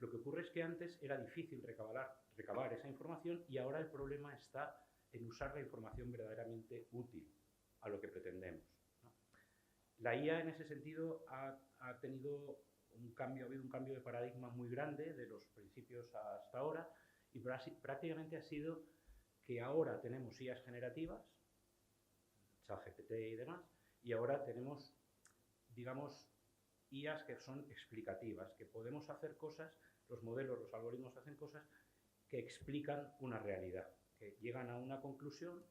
Lo que ocurre es que antes era difícil recabar esa información y ahora el problema está en usar la información verdaderamente útil a lo que pretendemos, ¿no? La IA en ese sentido ha tenido ha habido un cambio de paradigma muy grande de los principios hasta ahora y prácticamente ha sido que ahora tenemos IAs generativas, ChatGPT y demás, y ahora tenemos, digamos, IAs que son explicativas, que podemos hacer cosas, los modelos, los algoritmos hacen cosas que explican una realidad, que llegan a una conclusión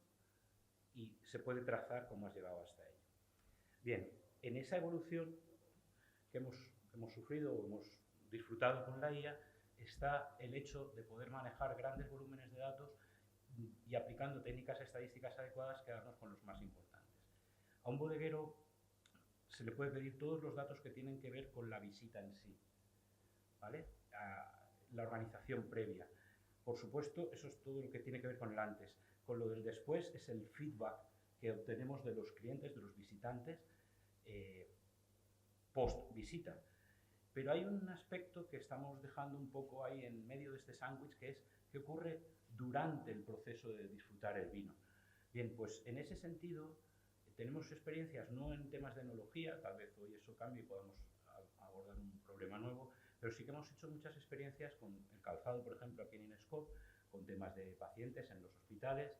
y se puede trazar cómo has llegado hasta ella. Bien, en esa evolución que hemos sufrido o hemos disfrutado con la IA está el hecho de poder manejar grandes volúmenes de datos y aplicando técnicas estadísticas adecuadas quedarnos con los más importantes. A un bodeguero se le puede pedir todos los datos que tienen que ver con la visita en sí, ¿vale? La organización previa. Por supuesto, eso es todo lo que tiene que ver con el antes. Con lo del después es el feedback que obtenemos de los clientes, de los visitantes, post visita. Pero hay un aspecto que estamos dejando un poco ahí en medio de este sándwich, que es qué ocurre durante el proceso de disfrutar el vino. Bien, pues en ese sentido tenemos experiencias no en temas de enología, tal vez hoy eso cambie y podamos abordar un problema nuevo, pero sí que hemos hecho muchas experiencias con el calzado, por ejemplo, aquí en Inescope, con temas de pacientes en los hospitales,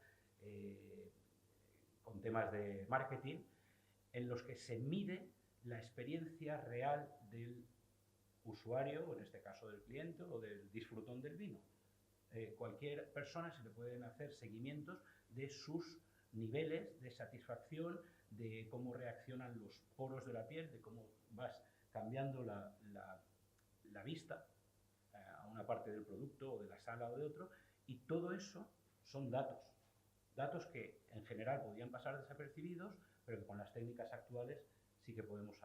con temas de marketing, en los que se mide la experiencia real del usuario, o en este caso del cliente, o del disfrutón del vino. Cualquier persona se le pueden hacer seguimientos de sus niveles de satisfacción, de cómo reaccionan los poros de la piel, de cómo vas cambiando la vista a una parte del producto o de la sala o de otro, y todo eso son datos que en general podrían pasar desapercibidos, pero que con las técnicas actuales sí que podemos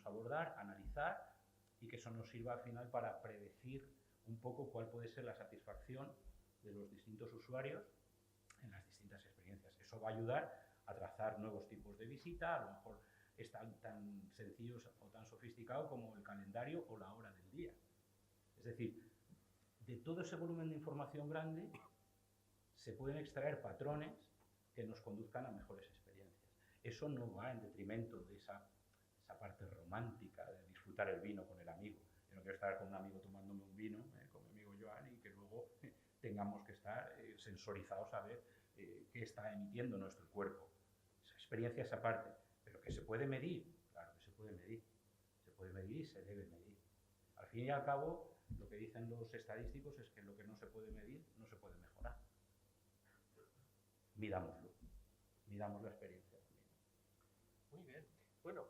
abordar, analizar, y que eso nos sirva al final para predecir un poco cuál puede ser la satisfacción de los distintos usuarios en las distintas experiencias. Eso va a ayudar a trazar nuevos tipos de visita, a lo mejor es tan sencillo o tan sofisticado como el calendario o la hora del día. Es decir, de todo ese volumen de información grande se pueden extraer patrones que nos conduzcan a mejores experiencias. Eso no va en detrimento de esa parte romántica de disfrutar el vino con el amigo. Yo no quiero estar con un amigo tomándome un vino, con mi amigo Joan, y que luego tengamos que estar sensorizados a ver qué está emitiendo nuestro cuerpo. Esa experiencia es aparte, pero que se puede medir, claro que se puede medir. Se puede medir y se debe medir. Al fin y al cabo, lo que dicen los estadísticos es que lo que no se puede medir no se puede mejorar. Midámoslo. Midamos la experiencia también. Muy bien. Bueno,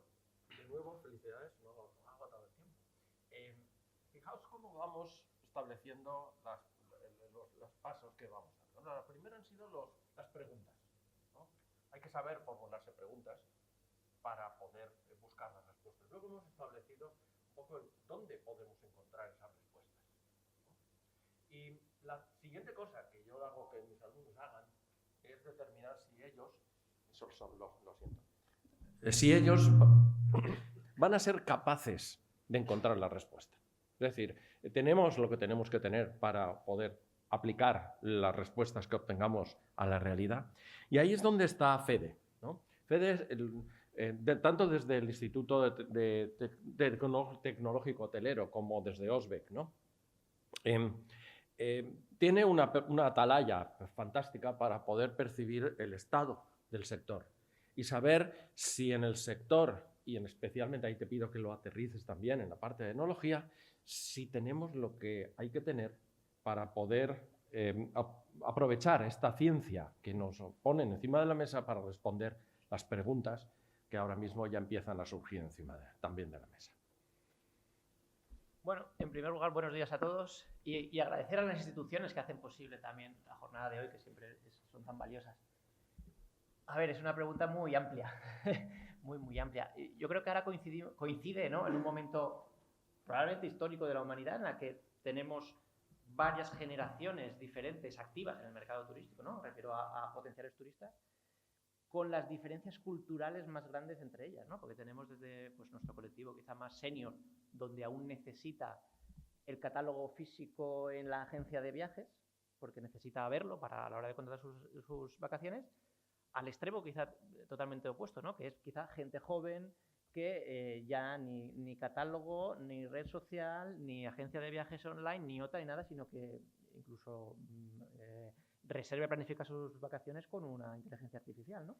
de nuevo, felicidades, no ha agotado el tiempo. Fijaos cómo vamos estableciendo los pasos que vamos dando, ¿no? La primera han sido las preguntas, ¿no? Hay que saber formularse preguntas para poder buscar las respuestas. Luego hemos establecido un poco dónde podemos encontrar esas respuestas, ¿no? Y la siguiente cosa que yo hago que mis alumnos hagan es determinar si ellos, lo siento, si ellos van a ser capaces de encontrar la respuesta. Es decir, tenemos lo que tenemos que tener para poder aplicar las respuestas que obtengamos a la realidad. Y ahí es donde está FEDE, ¿no? FEDE, tanto desde el Instituto Tecnológico Hotelero como desde OSBEC, ¿no? Tiene una atalaya fantástica para poder percibir el estado del sector y saber si en el sector, y especialmente ahí te pido que lo aterrices también en la parte de enología, si tenemos lo que hay que tener para poder aprovechar esta ciencia que nos ponen encima de la mesa para responder las preguntas que ahora mismo ya empiezan a surgir encima también de la mesa. Bueno, en primer lugar, buenos días a todos y agradecer a las instituciones que hacen posible también la jornada de hoy, que siempre son tan valiosas. A ver, es una pregunta muy amplia, muy amplia. Yo creo que ahora coincide, ¿no?, en un momento probablemente histórico de la humanidad en la que tenemos varias generaciones diferentes activas en el mercado turístico, ¿no? Me refiero a potenciales turistas, con las diferencias culturales más grandes entre ellas, ¿no? Porque tenemos desde nuestro colectivo quizá más senior, donde aún necesita el catálogo físico en la agencia de viajes, porque necesita verlo para a la hora de contratar sus vacaciones, al extremo quizá totalmente opuesto, ¿no? Que es quizá gente joven que ya ni catálogo, ni red social, ni agencia de viajes online, ni OTA, ni nada, sino que incluso reserva y planifica sus vacaciones con una inteligencia artificial, ¿no?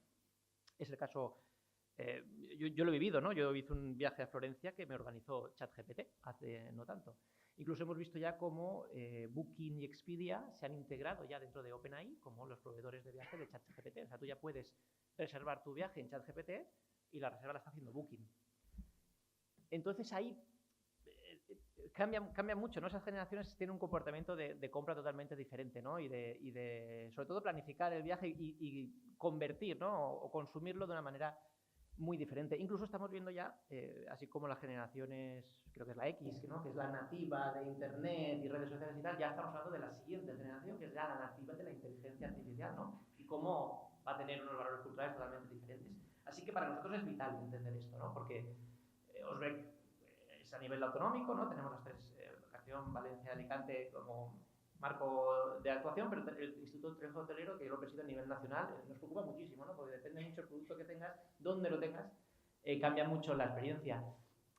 Es el caso, yo lo he vivido, ¿no? Yo hice un viaje a Florencia que me organizó ChatGPT hace no tanto. Incluso hemos visto ya cómo Booking y Expedia se han integrado ya dentro de OpenAI como los proveedores de viaje de ChatGPT. O sea, tú ya puedes reservar tu viaje en ChatGPT y la reserva la está haciendo Booking. Entonces ahí cambia mucho, ¿no? Esas generaciones tienen un comportamiento de compra totalmente diferente, ¿no? Y de sobre todo planificar el viaje y convertir, ¿no? O consumirlo de una manera muy diferente. Incluso estamos viendo ya, así como las generaciones, creo que es la X, ¿no? Que es la nativa de Internet y redes sociales y tal, ya estamos hablando de la siguiente generación, que es ya la nativa de la inteligencia artificial, ¿no? Y cómo va a tener unos valores culturales totalmente diferentes. Así que para nosotros es vital entender esto, ¿no? Porque Osbec es a nivel autonómico, ¿no? Tenemos las tres, Educación, Valencia, Alicante como marco de actuación, pero el Instituto Trejo Hotelero, que yo lo presido a nivel nacional, nos preocupa muchísimo, ¿no? Porque depende mucho el producto que tengas, dónde lo tengas, cambia mucho la experiencia.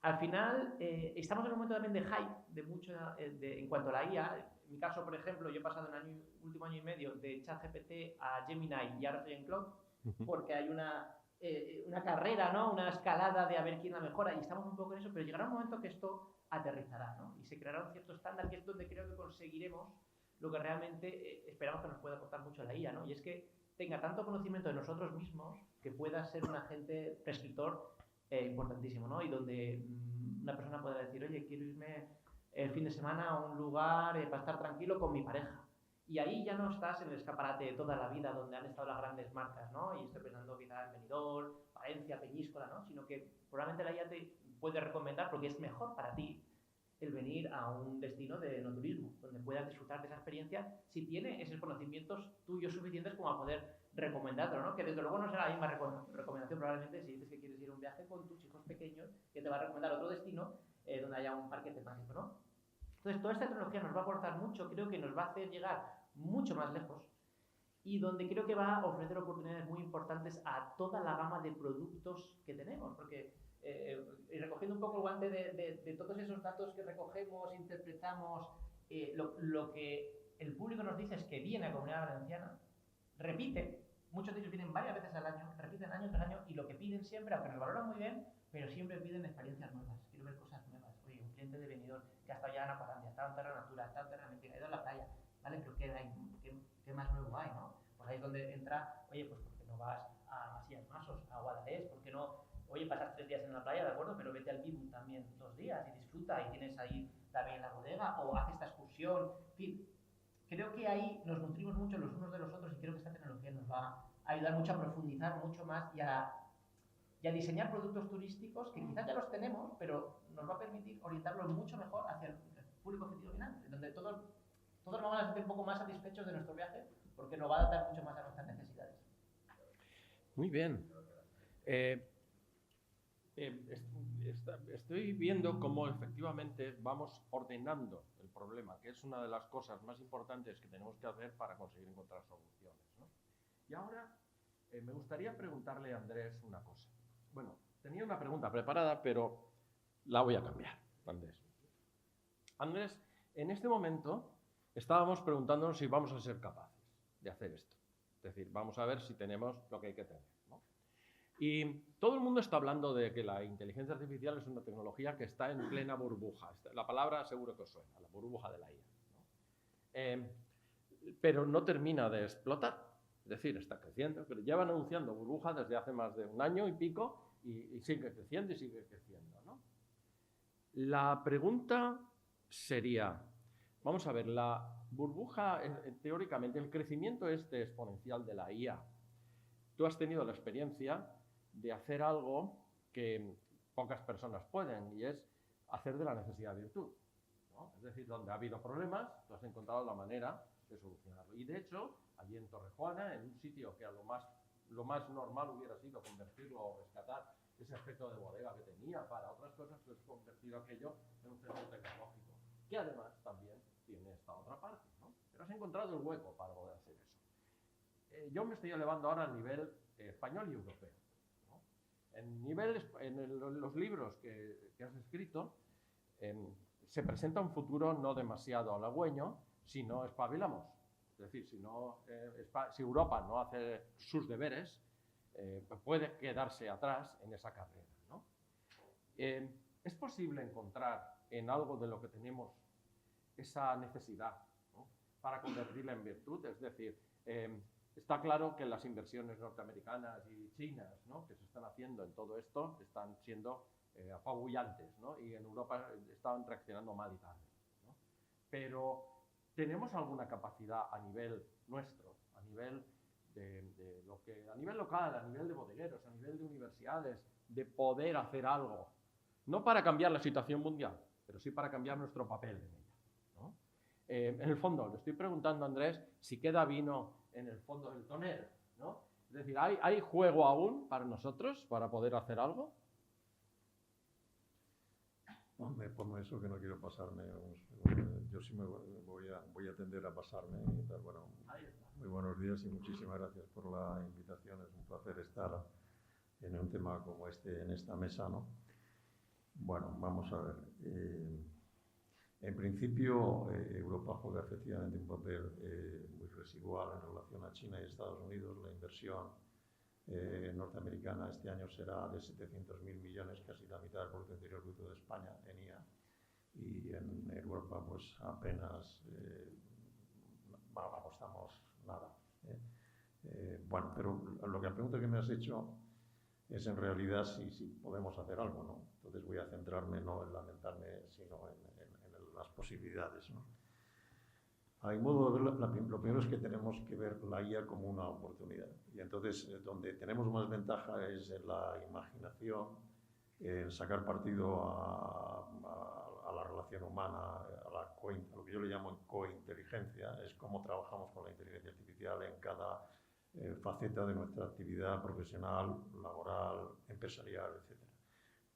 Al final, estamos en un momento también de hype, de mucho en cuanto a la IA. En mi caso, por ejemplo, yo he pasado el último año y medio de ChatGPT a Gemini y ahora estoy en Claude, porque hay una carrera, ¿no? Una escalada de a ver quién la mejora, y estamos un poco en eso, pero llegará un momento que esto aterrizará, ¿no? Y se creará un cierto estándar, que es donde creo que conseguiremos lo que realmente esperamos que nos pueda aportar mucho la IA, ¿no? Y es que tenga tanto conocimiento de nosotros mismos que pueda ser un agente prescriptor importantísimo, ¿no? Y donde una persona pueda decir, oye, quiero irme el fin de semana a un lugar para estar tranquilo con mi pareja. Y ahí ya no estás en el escaparate de toda la vida donde han estado las grandes marcas, ¿no? Y estoy pensando quizás en Benidorm, Valencia, Peñíscola, ¿no? Sino que probablemente la IA te puede recomendar porque es mejor para ti el venir a un destino de no turismo, donde puedas disfrutar de esa experiencia si tiene esos conocimientos tuyos suficientes como a poder recomendarlo, ¿no? Que desde luego no será la misma recomendación probablemente si dices que quieres ir a un viaje con tus hijos pequeños, que te va a recomendar otro destino donde haya un parque temático, ¿no? Entonces, toda esta tecnología nos va a aportar mucho, creo que nos va a hacer llegar mucho más lejos y donde creo que va a ofrecer oportunidades muy importantes a toda la gama de productos que tenemos, porque y recogiendo un poco el guante de todos esos datos que recogemos, interpretamos, lo que el público nos dice es que viene a Comunidad Valenciana, repite, muchos de ellos vienen varias veces al año, repiten año tras año, y lo que piden siempre, aunque nos valoran muy bien, pero siempre piden experiencias nuevas, quiero ver cosas nuevas. Oye, un cliente de Benidorm que ha estado ya en Aqualandia, ha estado en Terra Natura, ha estado en Terra Mítica, ha ido a la playa, ¿vale? Pero ¿qué más nuevo hay, no? Pues ahí es donde entra, oye, pues ¿por qué no vas a Masillas Masos, a Guadalés? ¿Por qué no? Oye, pasas 3 días en la playa, ¿de acuerdo? Pero vete al Bibu también 2 días y disfruta y tienes ahí también la bodega o haz esta excursión. En fin, creo que ahí nos nutrimos mucho los unos de los otros y creo que esta tecnología nos va a ayudar mucho a profundizar mucho más y a diseñar productos turísticos que quizás ya los tenemos, pero nos va a permitir orientarlos mucho mejor hacia el público objetivo final, donde todos vamos a sentir un poco más satisfechos de nuestro viaje porque nos va a adaptar mucho más a nuestras necesidades. Muy bien. Estoy viendo cómo efectivamente vamos ordenando el problema, que es una de las cosas más importantes que tenemos que hacer para conseguir encontrar soluciones, ¿no? Y ahora me gustaría preguntarle a Andrés una cosa. Bueno, tenía una pregunta preparada, pero la voy a cambiar, Andrés. Andrés, en este momento estábamos preguntándonos si vamos a ser capaces de hacer esto. Es decir, vamos a ver si tenemos lo que hay que tener, ¿no? Y todo el mundo está hablando de que la inteligencia artificial es una tecnología que está en plena burbuja. La palabra seguro que os suena, la burbuja de la IA, ¿no? Pero no termina de explotar. Es decir, está creciendo, pero llevan anunciando burbuja desde hace más de un año y pico y sigue creciendo y sigue creciendo, ¿no? La pregunta sería, vamos a ver, la burbuja, teóricamente, el crecimiento exponencial de la IA. Tú has tenido la experiencia de hacer algo que pocas personas pueden, y es hacer de la necesidad virtud, ¿no? Es decir, donde ha habido problemas, tú has encontrado la manera de solucionarlo. Y de hecho, allí en Torrejuana, en un sitio que a lo más normal hubiera sido convertirlo o rescatar ese aspecto de bodega que tenía para otras cosas, pues convertido aquello en un centro tecnológico. que además también tiene esta otra parte, ¿no? Pero has encontrado el hueco para poder hacer eso. Yo me estoy elevando ahora al nivel español y europeo, ¿no? En los libros que has escrito, se presenta un futuro no demasiado halagüeño si no espabilamos. Es decir, si Europa no hace sus deberes, puede quedarse atrás en esa carrera, ¿no? ¿Es posible encontrar en algo de lo que tenemos esa necesidad, ¿no?, para convertirla en virtud? Es decir, está claro que las inversiones norteamericanas y chinas, ¿no?, que se están haciendo en todo esto están siendo apabullantes, ¿no?, y en Europa están reaccionando mal y tarde, ¿no? Pero ¿tenemos alguna capacidad a nivel nuestro, a nivel a nivel local, a nivel de bodegueros, a nivel de universidades, de poder hacer algo? No para cambiar la situación mundial, pero sí para cambiar nuestro papel en ella, ¿no? En el fondo, le estoy preguntando a Andrés si queda vino en el fondo del tonel, ¿no? Es decir, ¿hay juego aún para nosotros para poder hacer algo? Hombre, ponme eso que no quiero pasarme. Yo sí voy a tender a pasarme. Bueno, muy buenos días y muchísimas gracias por la invitación. Es un placer estar en un tema como este, en esta mesa, ¿no? Bueno, vamos a ver. En principio, Europa juega efectivamente un papel muy residual en relación a China y Estados Unidos. La inversión norteamericana este año será de 700.000 millones, casi la mitad del Producto Interior Bruto de España tenía, y en Europa pues apenas apostamos nada. Bueno, pero la pregunta que me has hecho es en realidad si podemos hacer algo, ¿no? Entonces voy a centrarme no en lamentarme, sino en las posibilidades, ¿no? A mi modo de ver, lo primero es que tenemos que ver la IA como una oportunidad. Y entonces, donde tenemos más ventaja es en la imaginación, en sacar partido a la relación humana, a lo que yo le llamo cointeligencia, es cómo trabajamos con la inteligencia artificial en cada faceta de nuestra actividad profesional, laboral, empresarial, etc.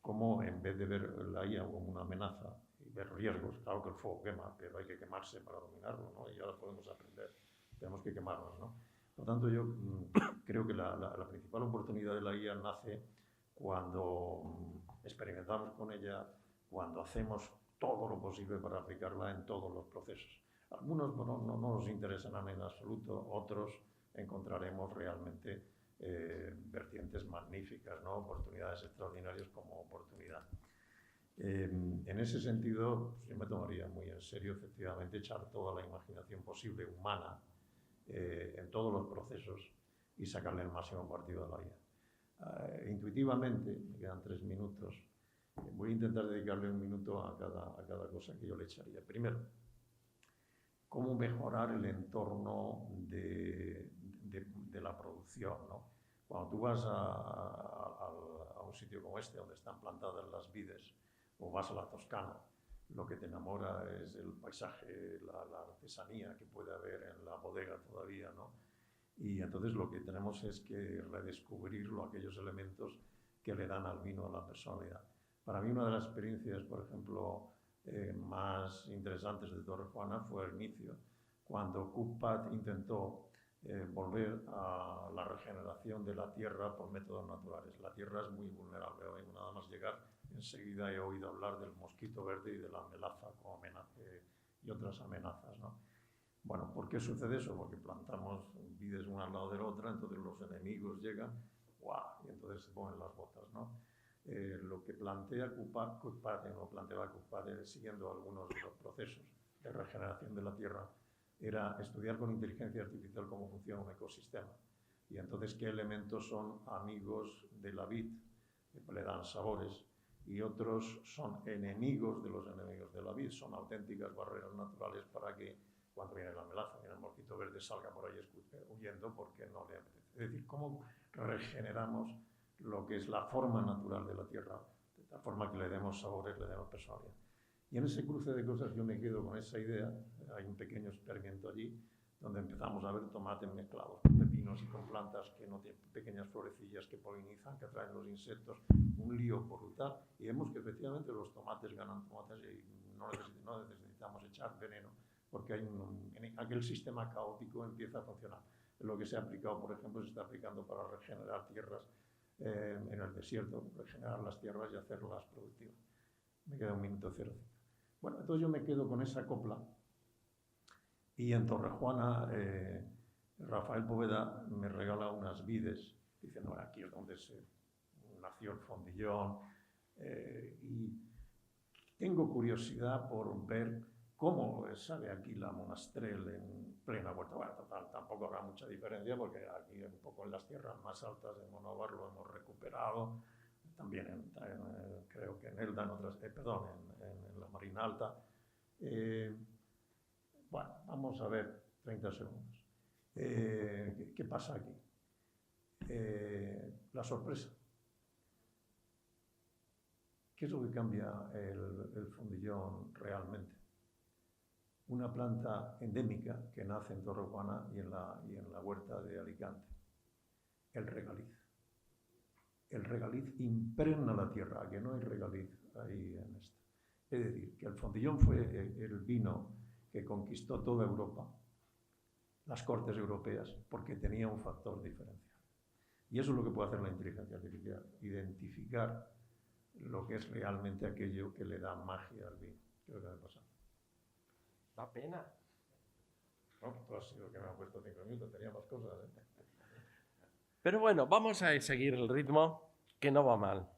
Cómo, en vez de ver la IA como una amenaza, ver riesgos, claro que el fuego quema, pero hay que quemarse para dominarlo, ¿no? Y ahora podemos aprender, tenemos que quemarnos, ¿no? Por lo tanto, yo creo que la principal oportunidad de la IA nace cuando experimentamos con ella, cuando hacemos todo lo posible para aplicarla en todos los procesos. Algunos no nos interesan en absoluto, otros encontraremos realmente vertientes magníficas, ¿no? Oportunidades extraordinarias como oportunidad. En ese sentido, pues yo me tomaría muy en serio, efectivamente, echar toda la imaginación posible humana en todos los procesos y sacarle el máximo partido a la IA. Intuitivamente, me quedan 3 minutos, voy a intentar dedicarle 1 minuto a cada cosa que yo le echaría. Primero, cómo mejorar el entorno de la producción, ¿no? Cuando tú vas a un sitio como este, donde están plantadas las vides, o vas a la Toscana, lo que te enamora es el paisaje, la artesanía que puede haber en la bodega todavía, ¿no? Y entonces lo que tenemos es que redescubrirlo, aquellos elementos que le dan al vino la personalidad. Para mí una de las experiencias, por ejemplo, más interesantes de Torre Juana fue el inicio, cuando Cupat intentó volver a la regeneración de la tierra por métodos naturales. La tierra es muy vulnerable. Hoy nada más llegar, enseguida he oído hablar del mosquito verde y de la melaza como amenaza, y otras amenazas, ¿no? Bueno, ¿por qué sucede eso? Porque plantamos vides una al lado de la otra, entonces los enemigos llegan, ¡guau!, y entonces se ponen las botas, ¿no? Lo que plantea Cupat, siguiendo algunos de los procesos de regeneración de la tierra, era estudiar con inteligencia artificial cómo funciona un ecosistema. Y entonces qué elementos son amigos de la vid, que le dan sabores, y otros son enemigos de los enemigos de la vid, son auténticas barreras naturales para que cuando viene la melaza, viene el mosquito verde, salga por ahí huyendo porque no le apetece. Es decir, cómo regeneramos lo que es la forma natural de la tierra, de tal forma que le demos sabores, le demos personalidad. Y en ese cruce de cosas yo me quedo con esa idea. Hay un pequeño experimento allí donde empezamos a ver tomates mezclados con pepinos y con plantas que no tienen pequeñas florecillas que polinizan, que atraen los insectos, un lío brutal. Y vemos que efectivamente los tomates ganan tomates y no necesitamos echar veneno, porque en aquel sistema caótico empieza a funcionar. Lo que se ha aplicado, por ejemplo, se está aplicando para regenerar tierras en el desierto, regenerar las tierras y hacerlas productivas. Me queda 1 minuto 05. Bueno, entonces yo me quedo con esa copla y en Torrejuana Rafael Poveda me regala unas vides. Dice, no, aquí es donde nació el fondillón y tengo curiosidad por ver cómo sale aquí la Monastrell en plena huerta. Bueno, total, tampoco habrá mucha diferencia porque aquí un poco en las tierras más altas de Monóvar lo hemos recuperado. También creo que en Elda, en la Marina Alta. Bueno, vamos a ver 30 segundos. ¿Qué pasa aquí? La sorpresa. ¿Qué es lo que cambia el fondillón realmente? Una planta endémica que nace en Torrejuana y en la huerta de Alicante. El regaliz. El regaliz impregna la tierra, que no hay regaliz ahí en esto. Es decir, que el fondillón fue el vino que conquistó toda Europa, las cortes europeas, porque tenía un factor diferencial. Y eso es lo que puede hacer la inteligencia artificial, identificar lo que es realmente aquello que le da magia al vino. ¿Qué es lo que me pasa? Da pena. No, tú has sido que me ha puesto 5 minutos, tenía más cosas. Pero bueno, vamos a seguir el ritmo, que no va mal.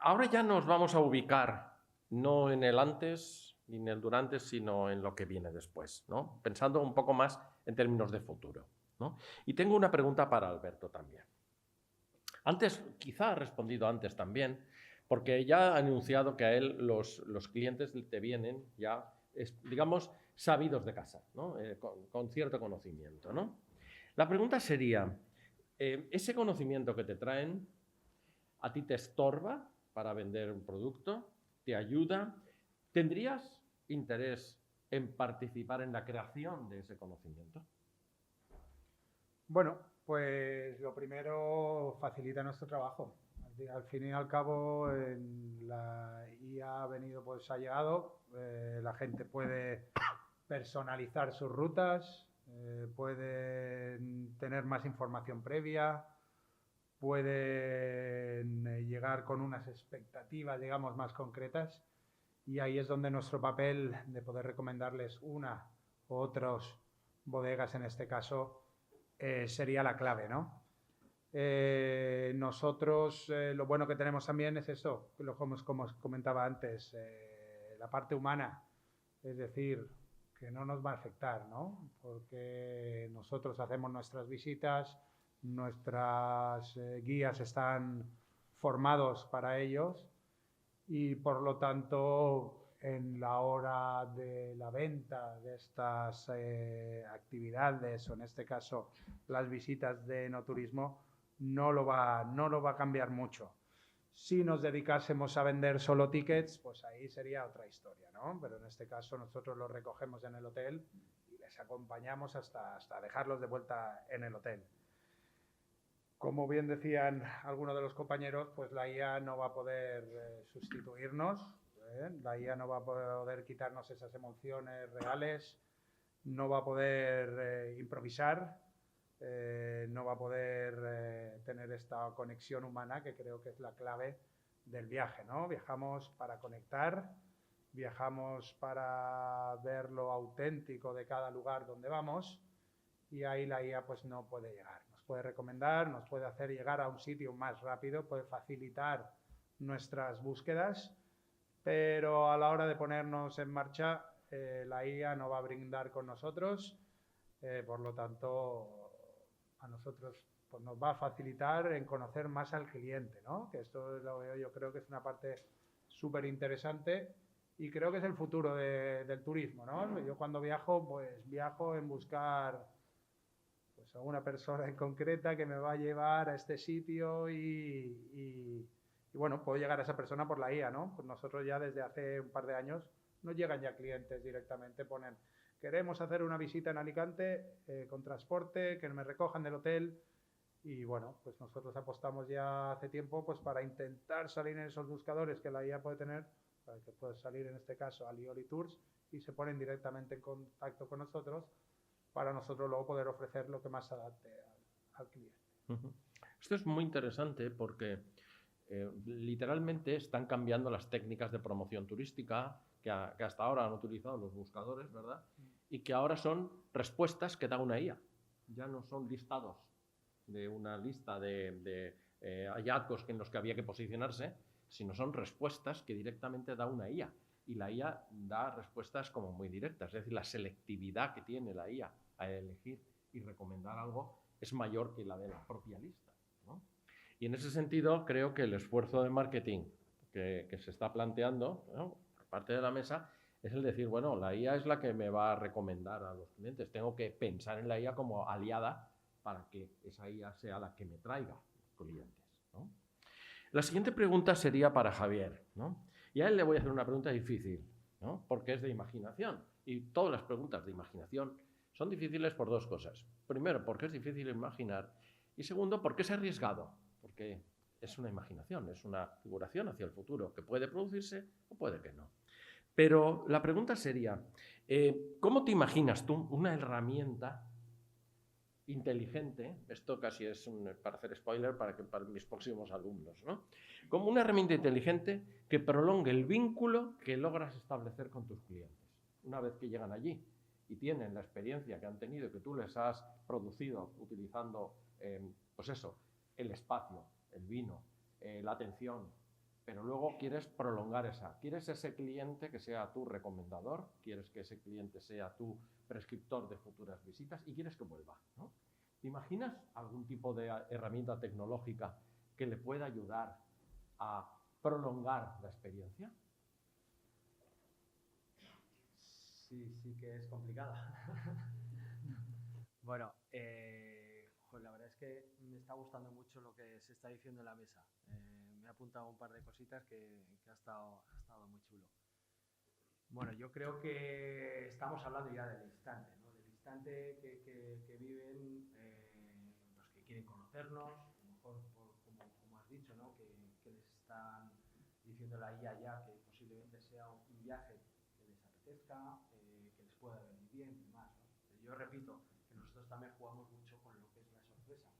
Ahora ya nos vamos a ubicar, no en el antes ni en el durante, sino en lo que viene después, ¿no? Pensando un poco más en términos de futuro, ¿no? Y tengo una pregunta para Alberto también. Antes, quizá ha respondido antes también, porque ya ha anunciado que a él los clientes te vienen ya, digamos, sabidos de casa, ¿no? Con cierto conocimiento, ¿no? La pregunta sería, ¿ese conocimiento que te traen a ti te estorba para vender un producto? ¿Te ayuda? ¿Tendrías interés en participar en la creación de ese conocimiento? Bueno, pues lo primero facilita nuestro trabajo. Al fin y al cabo, la IA ha llegado, la gente puede personalizar sus rutas, pueden tener más información previa, pueden llegar con unas expectativas, digamos, más concretas, y ahí es donde nuestro papel de poder recomendarles una u otras bodegas, en este caso, sería la clave, ¿no? Nosotros lo bueno que tenemos también es eso, como os comentaba antes, la parte humana, es decir, que no nos va a afectar, ¿no? Porque nosotros hacemos nuestras visitas, nuestras guías están formados para ellos y por lo tanto en la hora de la venta de estas actividades o en este caso las visitas de enoturismo no lo va a cambiar mucho. Si nos dedicásemos a vender solo tickets, pues ahí sería otra historia, ¿no? Pero en este caso nosotros los recogemos en el hotel y les acompañamos hasta dejarlos de vuelta en el hotel. Como bien decían algunos de los compañeros, pues la IA no va a poder sustituirnos, la IA no va a poder quitarnos esas emociones reales, no va a poder improvisar, no va a poder tener esta conexión humana que creo que es la clave del viaje, ¿no? Viajamos para conectar, viajamos para ver lo auténtico de cada lugar donde vamos y ahí la IA pues no puede llegar. Nos puede recomendar, nos puede hacer llegar a un sitio más rápido, puede facilitar nuestras búsquedas, pero a la hora de ponernos en marcha la IA no va a brindar con nosotros, por lo tanto a nosotros pues nos va a facilitar en conocer más al cliente, ¿no? Que esto yo creo que es una parte súper interesante y creo que es el futuro del turismo, ¿no? Yo cuando viajo, pues viajo en buscar pues, a una persona en concreta que me va a llevar a este sitio y bueno, puedo llegar a esa persona por la IA, ¿no? Pues nosotros ya desde hace un par de años nos llegan ya clientes directamente, ponen queremos hacer una visita en Alicante con transporte, que me recojan del hotel y bueno, pues nosotros apostamos ya hace tiempo pues para intentar salir en esos buscadores que la IA puede tener, para que pueda salir en este caso a Lioli Tours y se ponen directamente en contacto con nosotros para nosotros luego poder ofrecer lo que más se adapte al cliente. Esto es muy interesante porque literalmente están cambiando las técnicas de promoción turística que hasta ahora han utilizado los buscadores, ¿verdad? Y que ahora son respuestas que da una IA. Ya no son listados de una lista de hallazgos en los que había que posicionarse, sino son respuestas que directamente da una IA. Y la IA da respuestas como muy directas, es decir, la selectividad que tiene la IA a elegir y recomendar algo es mayor que la de la propia lista, ¿no? Y en ese sentido creo que el esfuerzo de marketing que se está planteando, ¿no?, por parte de la mesa es el decir, bueno, la IA es la que me va a recomendar a los clientes, tengo que pensar en la IA como aliada para que esa IA sea la que me traiga clientes, ¿no? La siguiente pregunta sería para Javier, ¿no? Y a él le voy a hacer una pregunta difícil, ¿no?, porque es de imaginación. Y todas las preguntas de imaginación son difíciles por dos cosas. Primero, porque es difícil imaginar. Y segundo, porque es arriesgado. Porque es una imaginación, es una figuración hacia el futuro, que puede producirse o puede que no. Pero la pregunta sería, ¿cómo te imaginas tú una herramienta inteligente? Esto casi es para hacer spoiler para mis próximos alumnos, ¿no? Como una herramienta inteligente que prolongue el vínculo que logras establecer con tus clientes. Una vez que llegan allí y tienen la experiencia que han tenido, que tú les has producido utilizando, pues eso, el espacio, el vino, la atención, pero luego quieres prolongar esa. Quieres ese cliente que sea tu recomendador, quieres que ese cliente sea tu prescriptor de futuras visitas y quieres que vuelva, ¿no? ¿Te imaginas algún tipo de herramienta tecnológica que le pueda ayudar a prolongar la experiencia? Sí que es complicada. Bueno, la verdad es que me está gustando mucho lo que se está diciendo en la mesa. Me he apuntado un par de cositas que ha estado muy chulo. Bueno, yo creo que estamos hablando ya del instante, ¿no? Del instante que viven los que quieren conocernos, a lo mejor como has dicho, ¿no?, que les están diciendo la IA ya que posiblemente sea un viaje que les apetezca, que les pueda venir bien y demás, ¿no? Pero yo repito que nosotros también jugamos mucho con lo que es la sorpresa.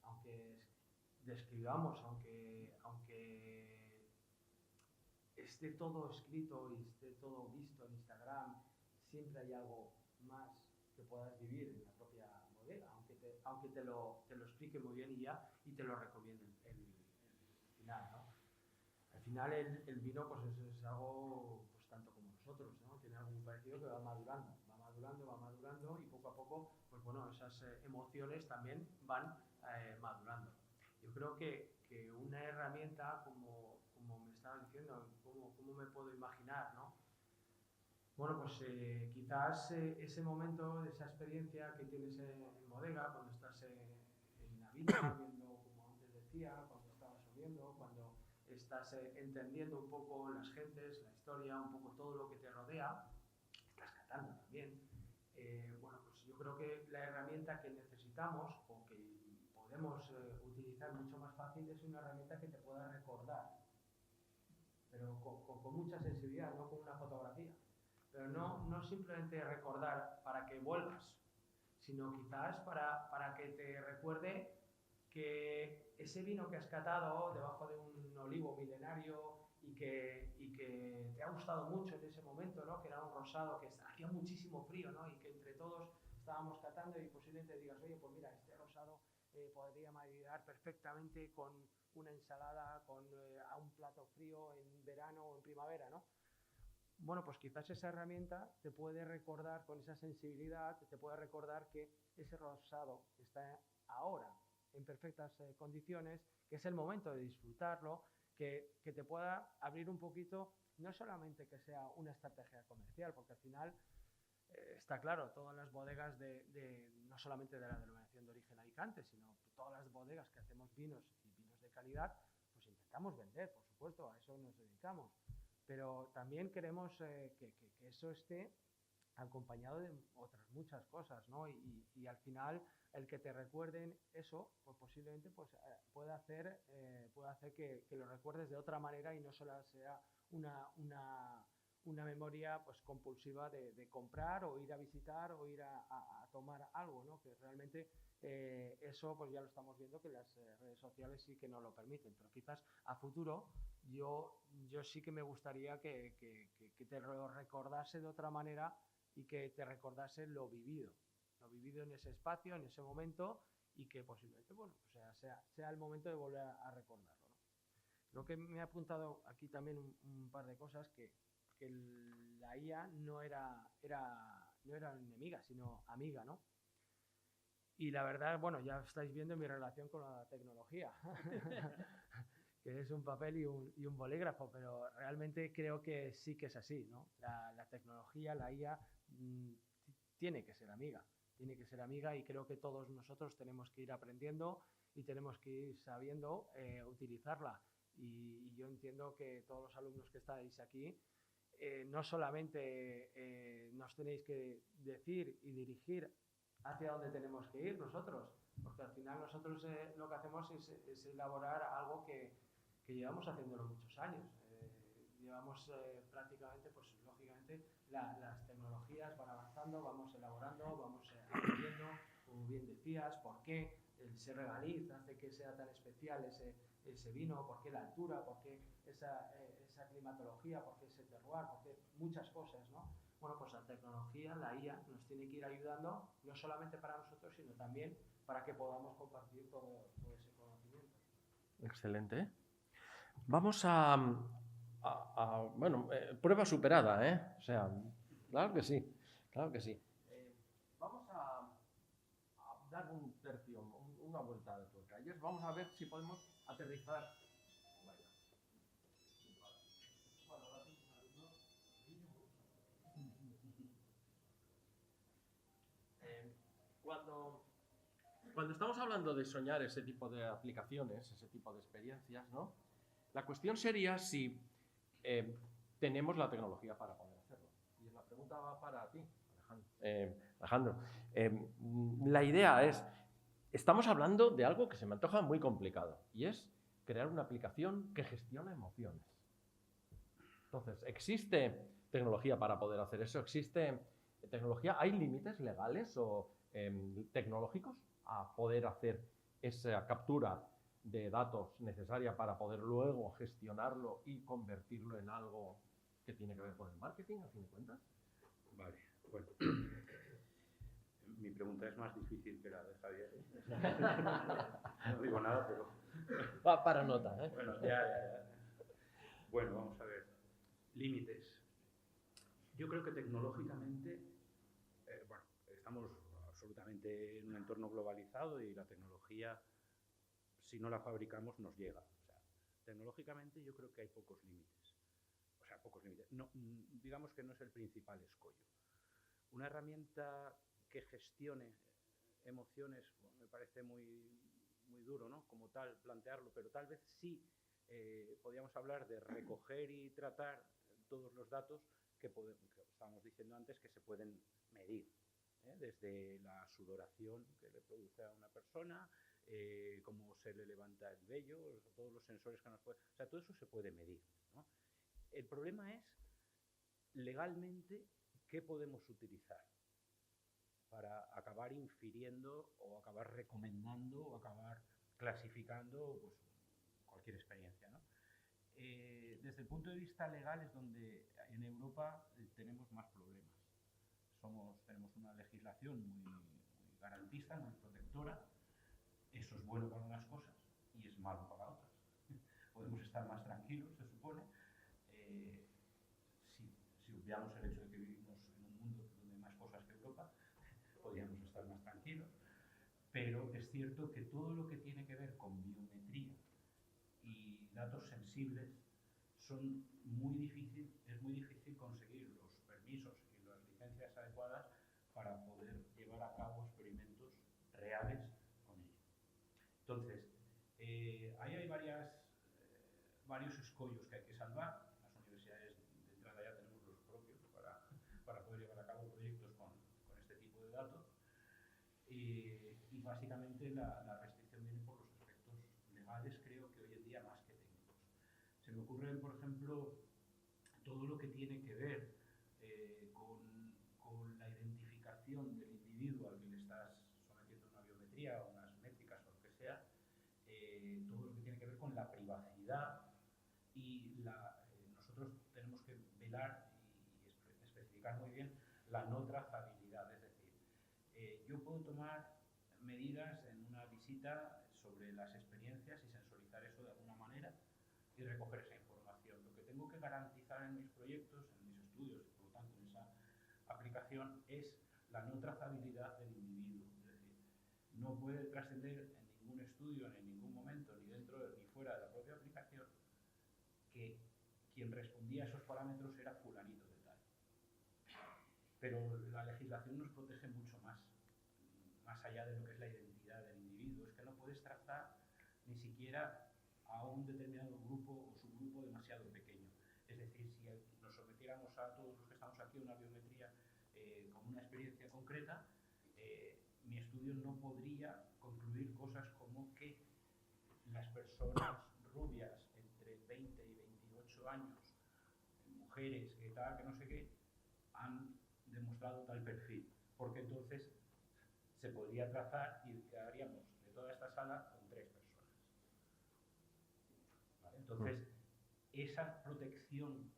Aunque describamos, aunque esté todo escrito y esté todo visto en Instagram, siempre hay algo más que puedas vivir en la propia bodega, aunque te lo explique muy bien y te lo recomiende el final, ¿no? Al final el vino pues es algo pues tanto como nosotros, ¿no? Tiene algo muy parecido que va madurando y poco a poco pues bueno, esas emociones también van madurando. Yo creo que una herramienta como me estaba diciendo, cómo me puedo imaginar, ¿no? Bueno, pues quizás ese momento, esa experiencia que tienes en bodega, cuando estás en la viña, viendo, como antes decía, cuando estabas oliendo, cuando estás entendiendo un poco las gentes, la historia, un poco todo lo que te rodea, estás catando también. Bueno, pues yo creo que la herramienta que necesitamos o que podemos utilizar mucho más fácil es una herramienta que te pueda recordar, pero con mucha sensibilidad, no con una fotografía. Pero no simplemente recordar para que vuelvas, sino quizás para que te recuerde que ese vino que has catado debajo de un olivo milenario y que te ha gustado mucho en ese momento, ¿no?, que era un rosado que hacía muchísimo frío, ¿no?, y que entre todos estábamos catando y posiblemente digas, oye, pues mira, este rosado podría maridar perfectamente con una ensalada, a un plato frío en verano o en primavera, ¿no? Bueno, pues quizás esa herramienta te puede recordar con esa sensibilidad, te puede recordar que ese rosado está ahora en perfectas condiciones, que es el momento de disfrutarlo, que te pueda abrir un poquito, no solamente que sea una estrategia comercial, porque al final está claro, todas las bodegas no solamente de la denominación de origen Alicante, sino todas las bodegas que hacemos vinos y vinos de calidad, pues intentamos vender, por supuesto, a eso nos dedicamos. Pero también queremos que eso esté acompañado de otras muchas cosas, ¿no? Y al final el que te recuerden eso, pues posiblemente pues, puede hacer que lo recuerdes de otra manera y no solo sea una memoria pues, compulsiva de comprar o ir a visitar o ir a tomar algo, ¿no? Que realmente eso pues ya lo estamos viendo que las redes sociales sí que no lo permiten, pero quizás a futuro yo sí que me gustaría que te lo recordase de otra manera y que te recordase lo vivido en ese espacio, en ese momento, y que posiblemente bueno, pues sea el momento de volver a recordarlo, ¿no? Creo que me ha apuntado aquí también un par de cosas que la IA no era enemiga, sino amiga, ¿no? Y la verdad, bueno, ya estáis viendo mi relación con la tecnología, que es un papel y un bolígrafo, pero realmente creo que sí que es así, ¿no? La tecnología, la IA, tiene que ser amiga y creo que todos nosotros tenemos que ir aprendiendo y tenemos que ir sabiendo utilizarla. Y yo entiendo que todos los alumnos que estáis aquí, no solamente nos tenéis que decir y dirigir hacia dónde tenemos que ir nosotros, porque al final nosotros lo que hacemos es elaborar algo que llevamos haciéndolo muchos años. Llevamos prácticamente, pues lógicamente, las tecnologías van avanzando, vamos elaborando, vamos aprendiendo, como bien decías, por qué ese regaliz hace que sea tan especial ese vino, por qué la altura, por qué esa climatología, por qué ese terroir, por qué muchas cosas, ¿no? Bueno, pues la tecnología, la IA, nos tiene que ir ayudando, no solamente para nosotros, sino también para que podamos compartir todo ese conocimiento. Excelente. Vamos bueno, prueba superada, ¿eh? O sea, claro que sí, claro que sí. Vamos a dar un tercio, una vuelta de tuerca. Y vamos a ver si podemos aterrizar. Vaya. Cuando estamos hablando de soñar ese tipo de aplicaciones, ese tipo de experiencias, ¿no? La cuestión sería si tenemos la tecnología para poder hacerlo. Y la pregunta va para ti, Alejandro. La idea es, estamos hablando de algo que se me antoja muy complicado, y es crear una aplicación que gestione emociones. Entonces, ¿existe tecnología para poder hacer eso? ¿Existe tecnología? ¿Hay límites legales o tecnológicos a poder hacer esa captura de datos necesaria para poder luego gestionarlo y convertirlo en algo que tiene que ver con el marketing, a fin de cuentas? Vale, bueno. Mi pregunta es más difícil que la de Javier. No digo nada, pero... Va para nota, ¿eh? Bueno, ya. Bueno, vamos a ver. Límites. Yo creo que tecnológicamente, bueno, estamos absolutamente en un entorno globalizado y la tecnología, si no la fabricamos, nos llega. O sea, tecnológicamente yo creo que hay pocos límites. O sea, pocos límites. No, digamos que no es el principal escollo. Una herramienta que gestione emociones, bueno, me parece muy duro, ¿no? Como tal, plantearlo, pero tal vez sí podríamos hablar de recoger y tratar todos los datos que estábamos diciendo antes que se pueden medir, desde la sudoración que le produce a una persona, cómo se le levanta el vello, todos los sensores que nos pueden... O sea, todo eso se puede medir, ¿no? El problema es, legalmente, ¿qué podemos utilizar para acabar infiriendo o acabar recomendando o acabar clasificando pues, cualquier experiencia, ¿no? Desde el punto de vista legal es donde en Europa tenemos más problemas. Tenemos una legislación muy garantista, muy protectora. Eso es bueno para unas cosas y es malo para otras. Podemos estar más tranquilos, se supone, si obviamos el hecho de que vivimos en un mundo donde hay más cosas que Europa, podríamos estar más tranquilos, pero es cierto que todo lo que tiene que ver con biometría y datos sensibles es muy difícil conseguir los permisos y las licencias adecuadas para poder llevar a cabo experimentos reales con ello. Entonces, ahí hay varios escollos que hay que salvar. Las universidades de entrada ya tenemos los propios para poder llevar a cabo proyectos con este tipo de datos. Y básicamente la restricción viene por los aspectos legales, creo que hoy en día más que técnicos. Se me ocurre, por ejemplo, todo lo que tiene que ver con la identificación del individuo al que le estás sometiendo a una biometría o unas métricas o lo que sea, todo lo que tiene que ver con la privacidad y nosotros tenemos que velar y especificar muy bien la no trazabilidad. Es decir, yo puedo tomar medidas en una visita sobre las experiencias y sensorizar eso de alguna manera y recoger esa información. Lo que tengo que garantizar en mis proyectos, en mis estudios y por lo tanto en esa aplicación es la no trazabilidad del individuo. Es decir, no puede trascender en ningún estudio, en ningún momento, ni dentro ni fuera de la propia aplicación, que quien respondía a esos parámetros era fulanito de tal. Pero la legislación nos protege mucho más allá de lo que es la identidad del individuo. Es que no puedes trazar ni siquiera a un determinado grupo o subgrupo demasiado pequeño. Es decir, si nos sometiéramos a todos los que estamos aquí a una biometría con una experiencia concreta, mi estudio no podría concluir cosas como que las personas rubias entre 20 y 28 años, mujeres, que tal, que no sé qué, han demostrado tal perfil, porque entonces se podría trazar y quedaríamos de toda esta sala con 3 personas. ¿Vale? Entonces, esa protección,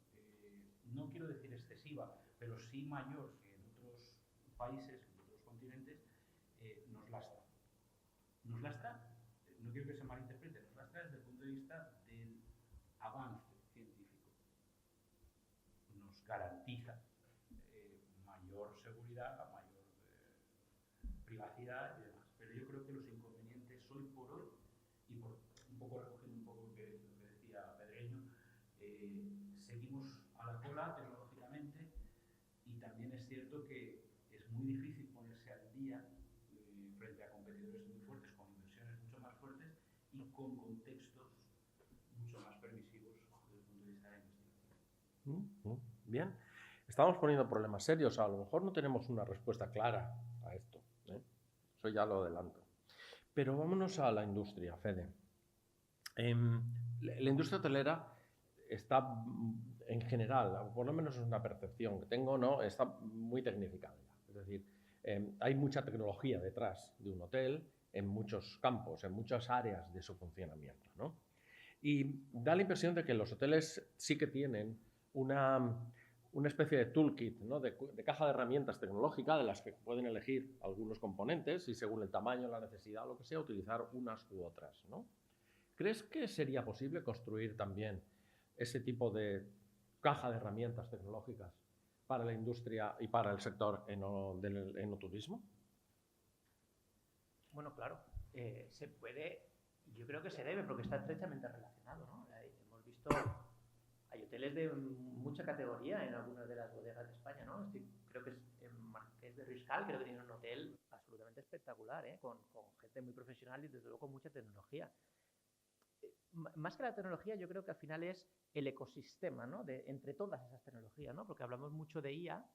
no quiero decir excesiva, pero sí mayor que en otros países, en otros continentes, nos lastra. Nos lastra, no quiero que se malinterprete, nos lastra desde el punto de vista del avance científico. Nos garantiza mayor seguridad, mayor privacidad y demás. Pero yo creo que los inconvenientes hoy por hoy, y por un poco recogiendo un poco lo que decía Pedreño, seguimos a la cola tecnológicamente y también es cierto que es muy difícil ponerse al día frente a competidores muy fuertes, con inversiones mucho más fuertes y con contextos mucho más permisivos desde el punto de vista de la investigación. Bien. Estamos poniendo problemas serios. A lo mejor no tenemos una respuesta clara a esto. Eso ya lo adelanto. Pero vámonos a la industria, Fede. La industria hotelera está, en general, por lo menos es una percepción que tengo, ¿no? Está muy tecnificada. Es decir, hay mucha tecnología detrás de un hotel en muchos campos, en muchas áreas de su funcionamiento, ¿no? Y da la impresión de que los hoteles sí que tienen una especie de toolkit, ¿no? de caja de herramientas tecnológica de las que pueden elegir algunos componentes y según el tamaño, la necesidad, lo que sea, utilizar unas u otras, ¿no? ¿Crees que sería posible construir también ese tipo de caja de herramientas tecnológicas para la industria y para el sector del enoturismo? Bueno, claro, se puede, yo creo que se debe, porque está estrechamente relacionado, ¿no? Hemos visto, hay hoteles de mucha categoría en algunas de las bodegas de España, ¿no? Creo que es en Marqués de Riscal, creo que tiene un hotel absolutamente espectacular, con gente muy profesional y desde luego con mucha tecnología. Más que la tecnología, yo creo que al final es el ecosistema, ¿no? Entre todas esas tecnologías, ¿no? Porque hablamos mucho de IA,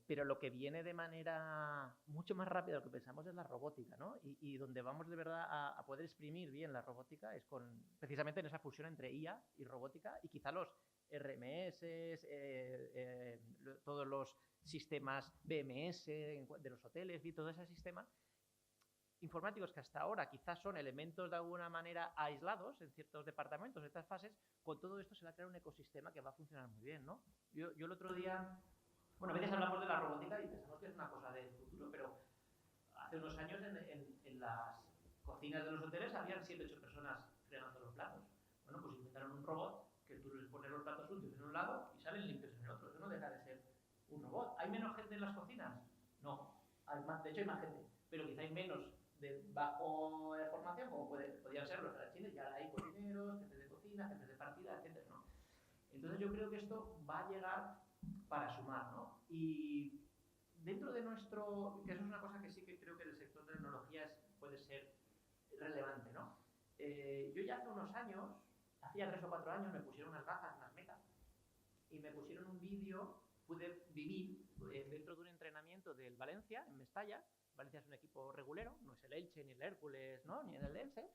pero lo que viene de manera mucho más rápida de lo que pensamos es la robótica, ¿no? Y donde vamos de verdad a poder exprimir bien la robótica es precisamente en esa fusión entre IA y robótica y quizá los RMS, todos los sistemas BMS de los hoteles y todo ese sistema informáticos que hasta ahora quizás son elementos de alguna manera aislados en ciertos departamentos, en estas fases, con todo esto se va a crear un ecosistema que va a funcionar muy bien, ¿no? Yo el otro día, bueno, a veces hablamos de la robótica y pensamos que es una cosa del futuro, pero hace unos años en las cocinas de los hoteles habían 7 o 8 personas fregando los platos. Bueno, pues inventaron un robot que tú les pones los platos sucios en un lado y salen limpios en el otro. Eso no deja de ser un robot. ¿Hay menos gente en las cocinas? No. De hecho hay más gente, pero quizá hay menos de bajo formación, como podían ser los de la Chile, y ahora hay cocineros, gente de cocina, gente de partida, etc., ¿no? Entonces yo creo que esto va a llegar para sumar, ¿no? Y dentro de nuestro, que eso es una cosa que sí que creo que en el sector de tecnología puede ser relevante, ¿no? Yo ya hace unos años, hacía 3 o 4 años, me pusieron unas gafas, unas Meta, y me pusieron un vídeo, pude vivir dentro de un entrenamiento del Valencia, en Mestalla, Valencia es un equipo regulero, no es el Elche, ni el Hércules, ¿no? Ni el Elche.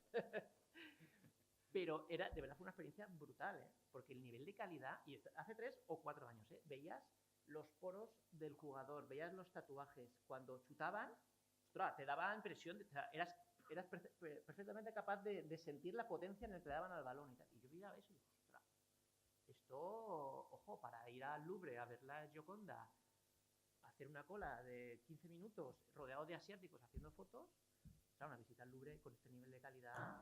Pero era, de verdad, fue una experiencia brutal, ¿eh? Porque el nivel de calidad, y hace 3 o 4 años, ¿eh? Veías los poros del jugador, veías los tatuajes. Cuando chutaban, ostras, te daba impresión, eras perfectamente capaz de sentir la potencia en el que le daban al balón y tal. Y yo miraba eso y digo, ostras, esto, ojo, para ir al Louvre a ver la Gioconda, hacer una cola de 15 minutos rodeado de asiáticos haciendo fotos, o sea, una visita al Louvre con este nivel de calidad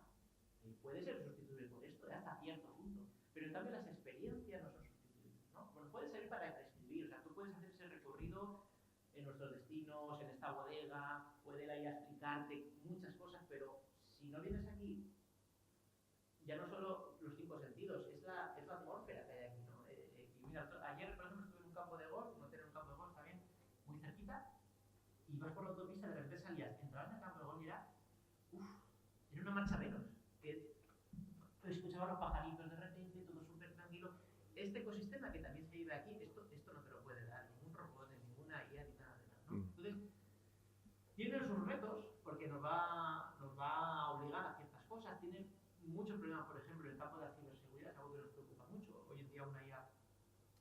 puede ser sustituible por esto, hasta cierto punto. Pero en cambio las experiencias no son sustituibles, ¿no? Bueno, puede servir para prescribir, o sea, tú puedes hacer ese recorrido en nuestros destinos, en esta bodega, puede ir ahí a explicarte muchas cosas, pero si no vienes aquí, ya no solo los 5 sentidos, es la atmósfera que hay aquí, ¿no? Y mira, ayer, por ejemplo, estuve en un campo de golf, no tenía un campo de golf también, muy cerquita, y vas por la autopista y de repente salías, entrabas en el campo de golf y era una marcha menos, que escuchabas los pajaritos de repente, todo súper tranquilo. Este ecosistema que también se vive aquí, esto no te lo puede dar ningún robot, ninguna IA, ni nada de nada, ¿no? Entonces, tiene sus retos, porque nos va a obligar a ciertas cosas, tiene muchos problemas, por ejemplo, en el campo de la ciberseguridad, es algo que nos preocupa mucho. Hoy en día una IA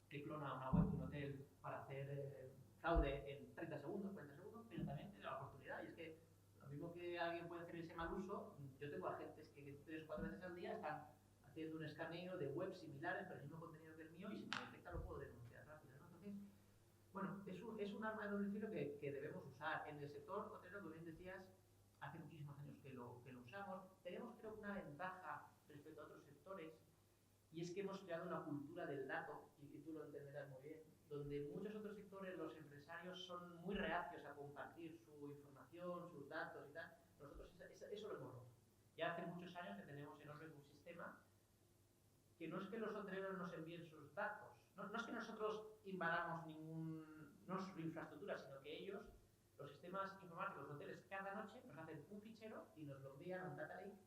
que clona una web de un hotel para hacer fraude en 30 segundos, 40 segundos, pero también tiene la oportunidad, y es que lo mismo que alguien puede hacer ese mal uso, yo tengo agentes que 3 o 4 veces al día están haciendo un escaneo de webs similares, pero el mismo contenido que el mío, y si me detecta lo puedo denunciar rápido, ¿no? Entonces, bueno, es un arma de doble filo que debemos usar. En el sector hotelero, como bien decías, hace muchísimos años que lo usamos. Tenemos, creo, una ventaja respecto a otros sectores, y es que hemos creado una cultura del dato, y tú lo entenderás muy bien, donde muchos otros sectores, los empresarios, son muy reacios a compartir su información, sus datos y tal. Nosotros eso lo hemos roto. Ya hace muchos años que tenemos en Osbeck un sistema que no es que los hoteleros nos envíen sus datos, no es que nosotros invadamos no su infraestructura, sino que ellos, los sistemas informáticos de los hoteles, cada noche nos hacen un fichero y nos lo envían a un data lake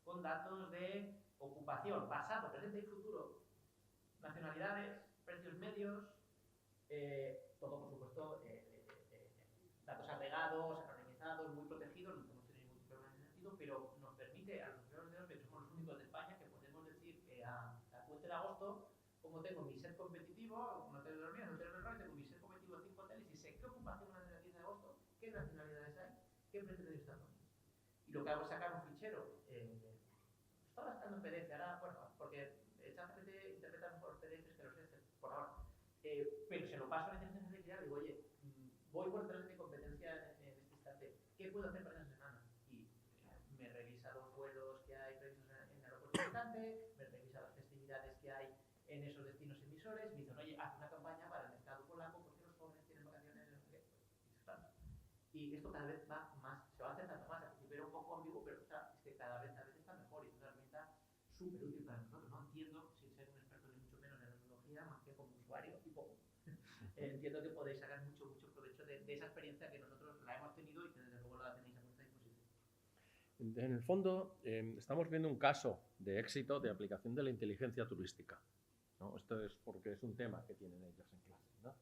con datos de ocupación, pasado, presente y futuro, nacionalidades, precios medios, todo por supuesto, datos agregados, anonimizados, muy protegidos, no tenemos ningún problema en ese sentido, pero nos permite a los hoteleros de Osbeck, que somos los únicos de España, que podemos decir que a puente de agosto, como tengo mi set competitivo, un hotel de los míos, un hotel de Roy, tengo mi set competitivo de 5 hoteles y sé qué ocupación hay en el 10 de agosto, qué nacionalidades hay, qué precios están poniendo. Y lo que hago es sacar un fichero. Estaba sacando en PDF, ahora, bueno, porque ChatGPT interpreta mejor PDFs que los Excel, por ahora. Pero se lo paso a la inteligencia artificial y digo, oye, voy por detrás de mi competencia en este instante, ¿qué puedo hacer para esa semana? Y me revisa los vuelos que hay previstos en el aeropuerto de Alicante, me revisa las festividades que hay en esos destinos emisores, me dicen, oye, haz una campaña para el mercado polaco porque los jóvenes tienen vacaciones en el y esto cada vez va más, se va acercando más, al principio era un poco ambiguo, pero es que cada vez está mejor y es una herramienta súper útil para nosotros. No entiendo, sin ser un experto ni mucho menos en la tecnología, más que como usuario y poco. Entiendo que podéis sacar mucho provecho de esa experiencia que nosotros la hemos tenido y que desde luego la tenéis a vuestra disposición. En el fondo, estamos viendo un caso de éxito de aplicación de la inteligencia turística, ¿no? Esto es porque es un tema que tienen ellos en clase, ¿no?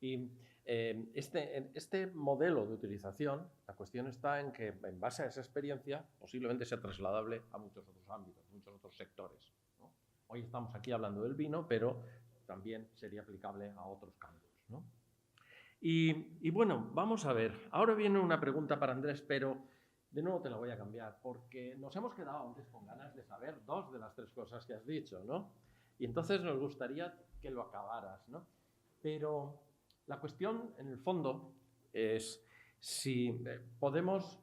Y este modelo de utilización, la cuestión está en que en base a esa experiencia posiblemente sea trasladable a muchos otros ámbitos, muchos otros sectores, ¿no? Hoy estamos aquí hablando del vino, pero también sería aplicable a otros campos, ¿no? Y bueno, vamos a ver. Ahora viene una pregunta para Andrés, pero de nuevo te la voy a cambiar, porque nos hemos quedado antes con ganas de saber 2 de las 3 cosas que has dicho, ¿no? Y entonces nos gustaría que lo acabaras, ¿no? Pero la cuestión, en el fondo, es si podemos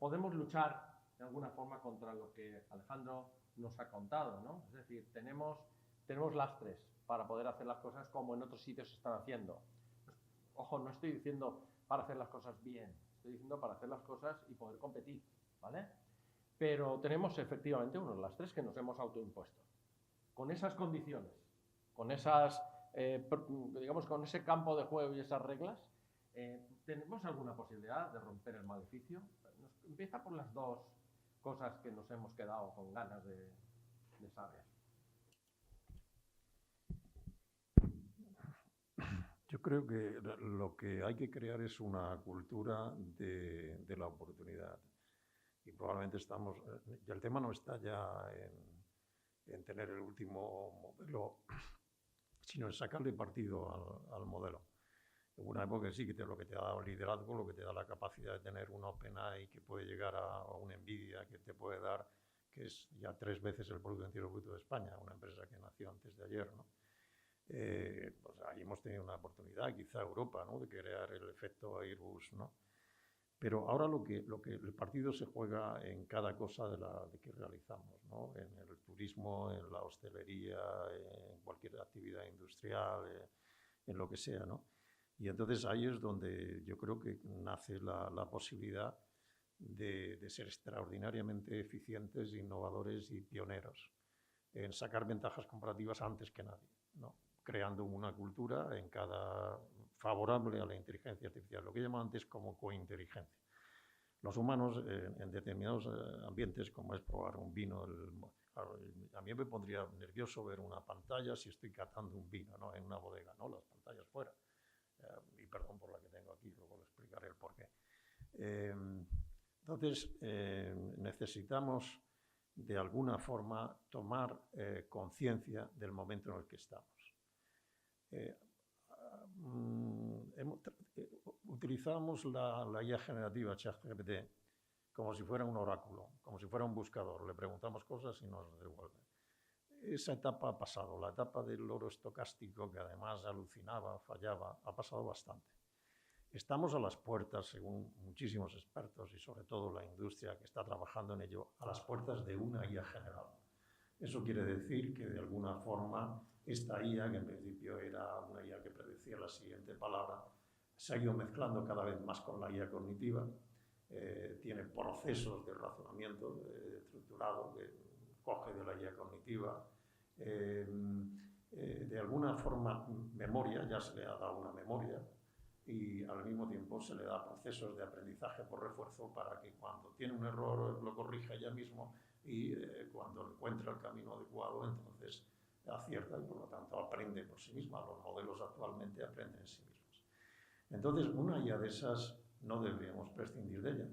luchar de alguna forma contra lo que Alejandro nos ha contado, ¿no? Es decir, tenemos lastres para poder hacer las cosas como en otros sitios se están haciendo. Ojo, no estoy diciendo para hacer las cosas bien, estoy diciendo para hacer las cosas y poder competir, ¿vale? Pero tenemos efectivamente unos lastres que nos hemos autoimpuesto. Con esas condiciones, con esas... digamos, con ese campo de juego y esas reglas, ¿tenemos alguna posibilidad de romper el maleficio? Empieza por las 2 cosas que nos hemos quedado con ganas de saber. Yo creo que lo que hay que crear es una cultura de la oportunidad. Y probablemente estamos... Y el tema no está ya en tener el último modelo, sino en sacarle partido al modelo. En una época sí que lo que te da liderazgo, lo que te da la capacidad de tener un OpenAI que puede llegar a una Nvidia, que te puede dar, que es ya 3 veces el Producto Interior Bruto de España, una empresa que nació antes de ayer, ¿no? Pues ahí hemos tenido una oportunidad, quizá Europa, ¿no?, de crear el efecto Airbus, ¿no? Pero ahora lo que el partido se juega en cada cosa de que realizamos, ¿no? En el turismo, en la hostelería, en cualquier actividad industrial, en lo que sea, ¿no? Y entonces ahí es donde yo creo que nace la posibilidad de ser extraordinariamente eficientes, innovadores y pioneros en sacar ventajas comparativas antes que nadie, ¿no? Creando una cultura favorable a la inteligencia artificial, lo que llaman antes como cointeligencia. Los humanos en determinados ambientes, como es probar un vino, a mí me pondría nervioso ver una pantalla si estoy catando un vino, ¿no?, en una bodega, ¿no?, las pantallas fuera. Y perdón por la que tengo aquí, luego le explicaré el porqué. Entonces, necesitamos de alguna forma tomar conciencia del momento en el que estamos. Utilizamos la IA generativa ChatGPT como si fuera un oráculo, como si fuera un buscador. Le preguntamos cosas y nos devuelve. Esa etapa ha pasado, la etapa del loro estocástico, que además alucinaba, fallaba, ha pasado bastante. Estamos a las puertas, según muchísimos expertos y sobre todo la industria que está trabajando en ello, a las puertas de una IA general. Eso quiere decir que de alguna forma esta IA, que en principio era una IA que predecía la siguiente palabra, se ha ido mezclando cada vez más con la IA cognitiva, tiene procesos de razonamiento estructurado que coge de la IA cognitiva, de alguna forma memoria, ya se le ha dado una memoria, y al mismo tiempo se le da procesos de aprendizaje por refuerzo para que cuando tiene un error lo corrija ella mismo y cuando encuentra el camino adecuado entonces acierta y por lo tanto aprende por sí misma. Los modelos actualmente aprenden en sí mismos. Entonces una IA de esas no deberíamos prescindir de ella.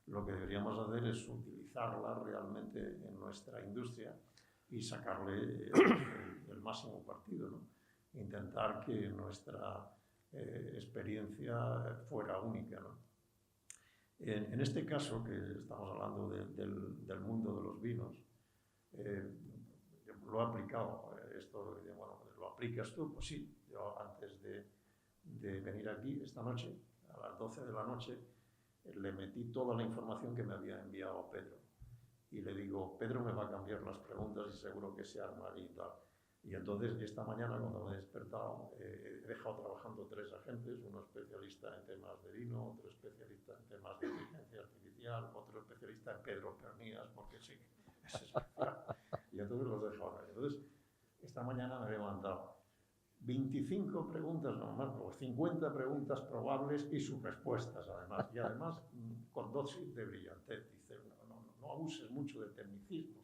Lo que deberíamos hacer es utilizarla realmente en nuestra industria y sacarle el máximo partido, ¿no? Intentar que nuestra experiencia fuera única, ¿no? En este caso, que estamos hablando del mundo de los vinos, lo he aplicado. Esto, bueno, ¿lo aplicas tú? Pues sí. Yo antes de venir aquí esta noche, a las 12 de la noche, le metí toda la información que me había enviado Pedro. Y le digo, Pedro me va a cambiar las preguntas y seguro que se arma y tal. Y entonces, esta mañana, cuando me he despertado, he dejado trabajando 3 agentes, uno especialista en temas de vino, otro especialista en temas de inteligencia artificial, otro especialista en Pedro Pernías, porque sí, es especial. Y entonces los he dejado. Entonces, esta mañana me he levantado. 25 preguntas nomás, o 50 preguntas probables y sus respuestas, además. Y además, con dosis de brillantez. Dice, no abuses mucho de tecnicismos.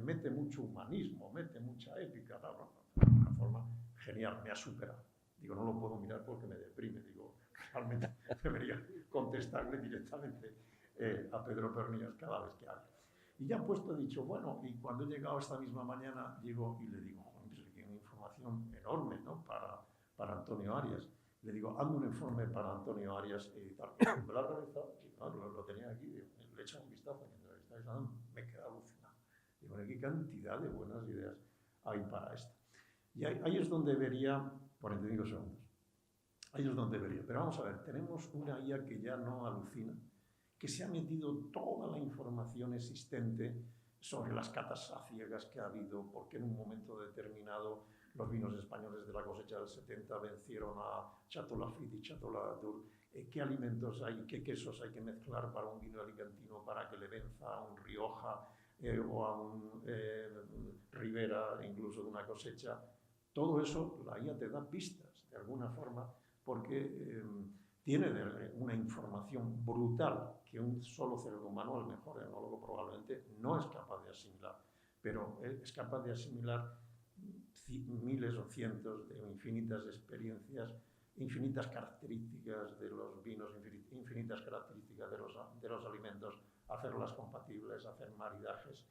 Mete mucho humanismo, mete mucha épica, de una forma genial, me ha superado. Digo, no lo puedo mirar porque me deprime, digo, realmente debería contestarle directamente a Pedro Pernías cada vez que hable. Y ya he dicho, bueno, y cuando he llegado esta misma mañana, llego y le digo, joder, tiene una información enorme, ¿no?, para Antonio Arias. Le digo, hazme un informe para Antonio Arias y tal. Me lo ha realizado, y claro, lo tenía aquí, le he echado un vistazo mientras estáis hablando, me he quedado alucinado. Digo, qué cantidad de buenas ideas hay para esto. Y ahí es donde vería, 45 segundos, ahí es donde vería. Pero vamos a ver, tenemos una IA que ya no alucina, que se ha metido toda la información existente sobre las catas a ciegas que ha habido, porque en un momento determinado los vinos españoles de la cosecha del 70 vencieron a Chateau Lafite y Chateau Latour. ¿Qué alimentos hay, qué quesos hay que mezclar para un vino alicantino para que le venza a un Rioja o a un Ribera, incluso de una cosecha? Todo eso la IA te da pistas, de alguna forma, porque tiene una información brutal que un solo cerebro humano, el mejor enólogo probablemente, no es capaz de asimilar, pero es capaz de asimilar miles o cientos de infinitas experiencias infinitas características de los vinos, infinitas características de los alimentos, hacerlas compatibles, hacer maridajes,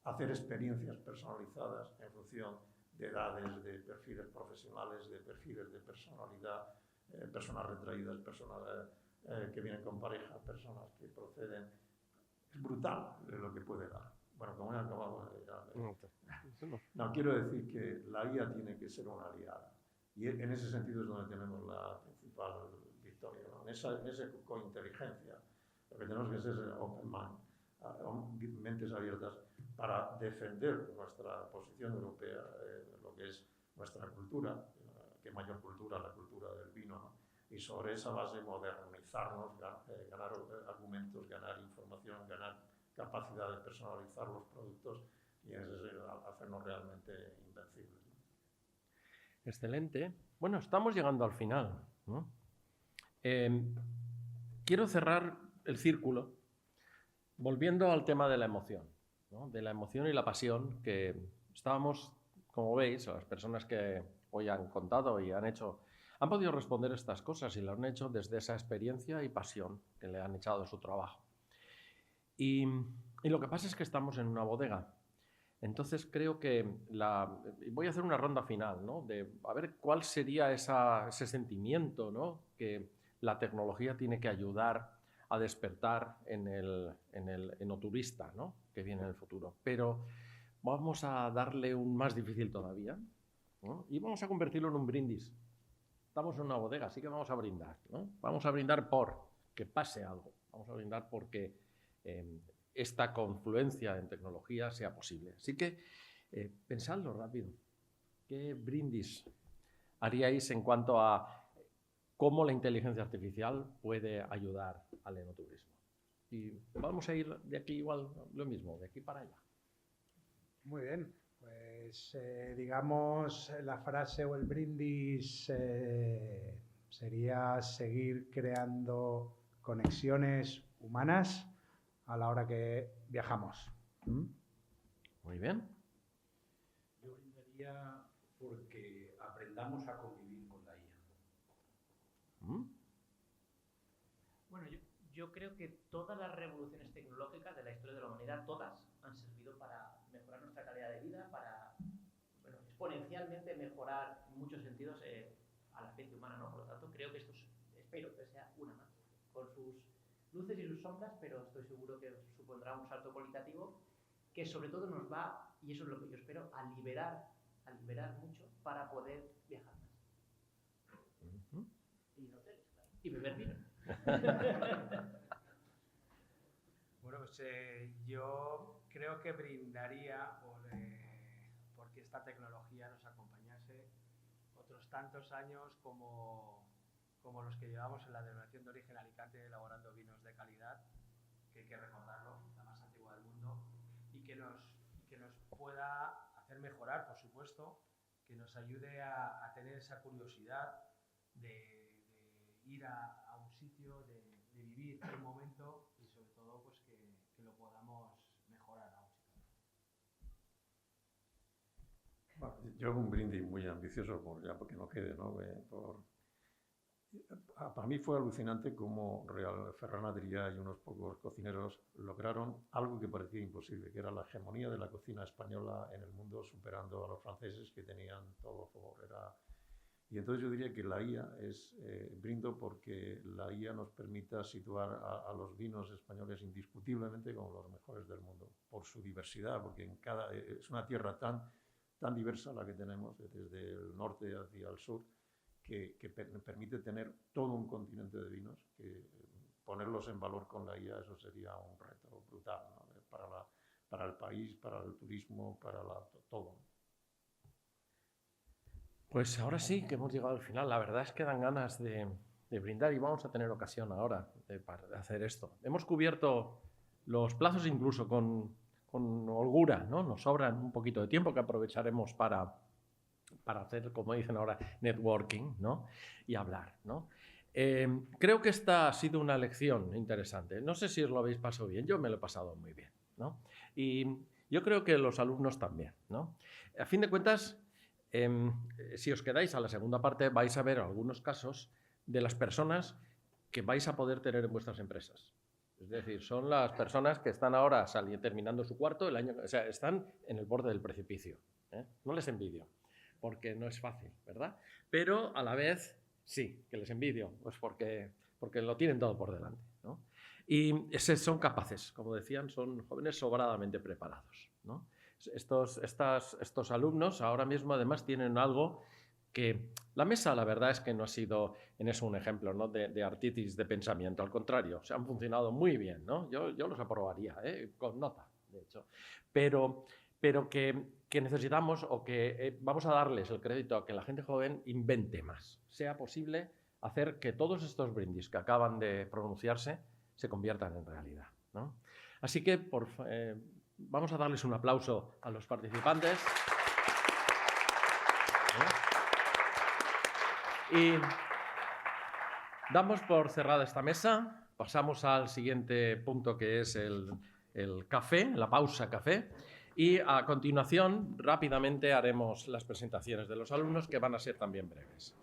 hacer experiencias personalizadas en función de edades, de perfiles profesionales, de perfiles de personalidad, personas retraídas, personas que vienen con pareja, personas que proceden. Es brutal lo que puede dar. Bueno, como he acabado no, quiero decir que la IA tiene que ser una aliada. Y en ese sentido es donde tenemos la principal victoria, ¿no? En esa cointeligencia. Lo que tenemos que hacer es open mind, mentes abiertas, para defender nuestra posición europea, lo que es nuestra cultura, que mayor cultura, la cultura del vino, ¿no? Y sobre esa base modernizarnos, ganar argumentos, ganar información, ganar capacidad de personalizar los productos y hacernos realmente invencibles. Excelente. Bueno, estamos llegando al final, ¿no? Quiero cerrar el círculo volviendo al tema de la emoción, ¿no? De la emoción y la pasión, que estábamos, como veis, las personas que hoy han contado y han podido responder estas cosas y lo han hecho desde esa experiencia y pasión que le han echado a su trabajo. Y lo que pasa es que estamos en una bodega. Entonces creo que voy a hacer una ronda final, ¿no? De a ver cuál sería ese sentimiento, ¿no? Que la tecnología tiene que ayudar a despertar en el enoturista, ¿no? Que viene en el futuro. Pero vamos a darle un más difícil todavía, ¿no? Y vamos a convertirlo en un brindis. Estamos en una bodega, así que vamos a brindar, ¿no? Vamos a brindar por que pase algo. Vamos a brindar porque esta confluencia en tecnología sea posible. Así que pensadlo rápido. ¿Qué brindis haríais en cuanto a cómo la inteligencia artificial puede ayudar al enoturismo? Y vamos a ir de aquí igual lo mismo, de aquí para allá. Muy bien. Pues digamos la frase o el brindis sería seguir creando conexiones humanas a la hora que viajamos. Muy bien. Yo brindaría porque aprendamos a convivir con la IA. Bueno, yo creo que todas las revoluciones tecnológicas de la historia de la humanidad, todas, han servido para mejorar nuestra calidad de vida, para exponencialmente mejorar en muchos sentidos a la especie humana, ¿no? Por lo tanto, creo que espero que sea una más, con sus luces y sus sombras, pero estoy seguro que supondrá un salto cualitativo que sobre todo nos va, y eso es lo que yo espero, a liberar mucho para poder viajar más. Y en hoteles, claro. Y beber vino. Bueno, pues yo creo que brindaría porque esta tecnología nos acompañase otros tantos años como los que llevamos en la Denominación de Origen Alicante elaborando vinos de calidad, que hay que recordarlo, la más antigua del mundo, y que nos pueda hacer mejorar, por supuesto, que nos ayude a tener esa curiosidad de ir a un sitio, de vivir un momento y sobre todo pues que lo podamos mejorar aún. Bueno, yo hago un brindis muy ambicioso, porque no quede, ¿no? Para mí fue alucinante cómo Ferran Adrià y unos pocos cocineros lograron algo que parecía imposible, que era la hegemonía de la cocina española en el mundo, superando a los franceses que tenían todo favor. Y entonces yo diría que la IA brindo porque la IA nos permita situar a los vinos españoles indiscutiblemente como los mejores del mundo, por su diversidad, porque es una tierra tan diversa la que tenemos, desde el norte hacia el sur, que permite tener todo un continente de vinos, que ponerlos en valor con la IA, eso sería un reto brutal, ¿no? Para el país, para el turismo, para todo. Pues ahora sí que hemos llegado al final. La verdad es que dan ganas de brindar y vamos a tener ocasión ahora de hacer esto. Hemos cubierto los plazos incluso con holgura, ¿no? Nos sobran un poquito de tiempo que aprovecharemos para hacer, como dicen ahora, networking, ¿no? Y hablar, ¿no? Creo que esta ha sido una lección interesante. No sé si os lo habéis pasado bien. Yo me lo he pasado muy bien, ¿no? Y yo creo que los alumnos también, ¿no? A fin de cuentas, Si os quedáis a la segunda parte, vais a ver algunos casos de las personas que vais a poder tener en vuestras empresas. Es decir, son las personas que están ahora terminando su cuarto, o sea, están en el borde del precipicio. No les envidio, porque no es fácil, ¿verdad? Pero a la vez, sí, que les envidio, pues porque lo tienen todo por delante, ¿no? Y son capaces, como decían, son jóvenes sobradamente preparados, ¿no? Estos alumnos ahora mismo además tienen algo que la mesa, la verdad es que no ha sido en eso un ejemplo, ¿no?, de artritis de pensamiento, al contrario, se han funcionado muy bien, ¿no? Yo los aprobaría, con nota, de hecho, pero que necesitamos o que vamos a darles el crédito a que la gente joven invente más, sea posible hacer que todos estos brindis que acaban de pronunciarse se conviertan en realidad, ¿no? Así que vamos a darles un aplauso a los participantes. Y damos por cerrada esta mesa, pasamos al siguiente punto, que es el café, la pausa café, y a continuación rápidamente haremos las presentaciones de los alumnos, que van a ser también breves.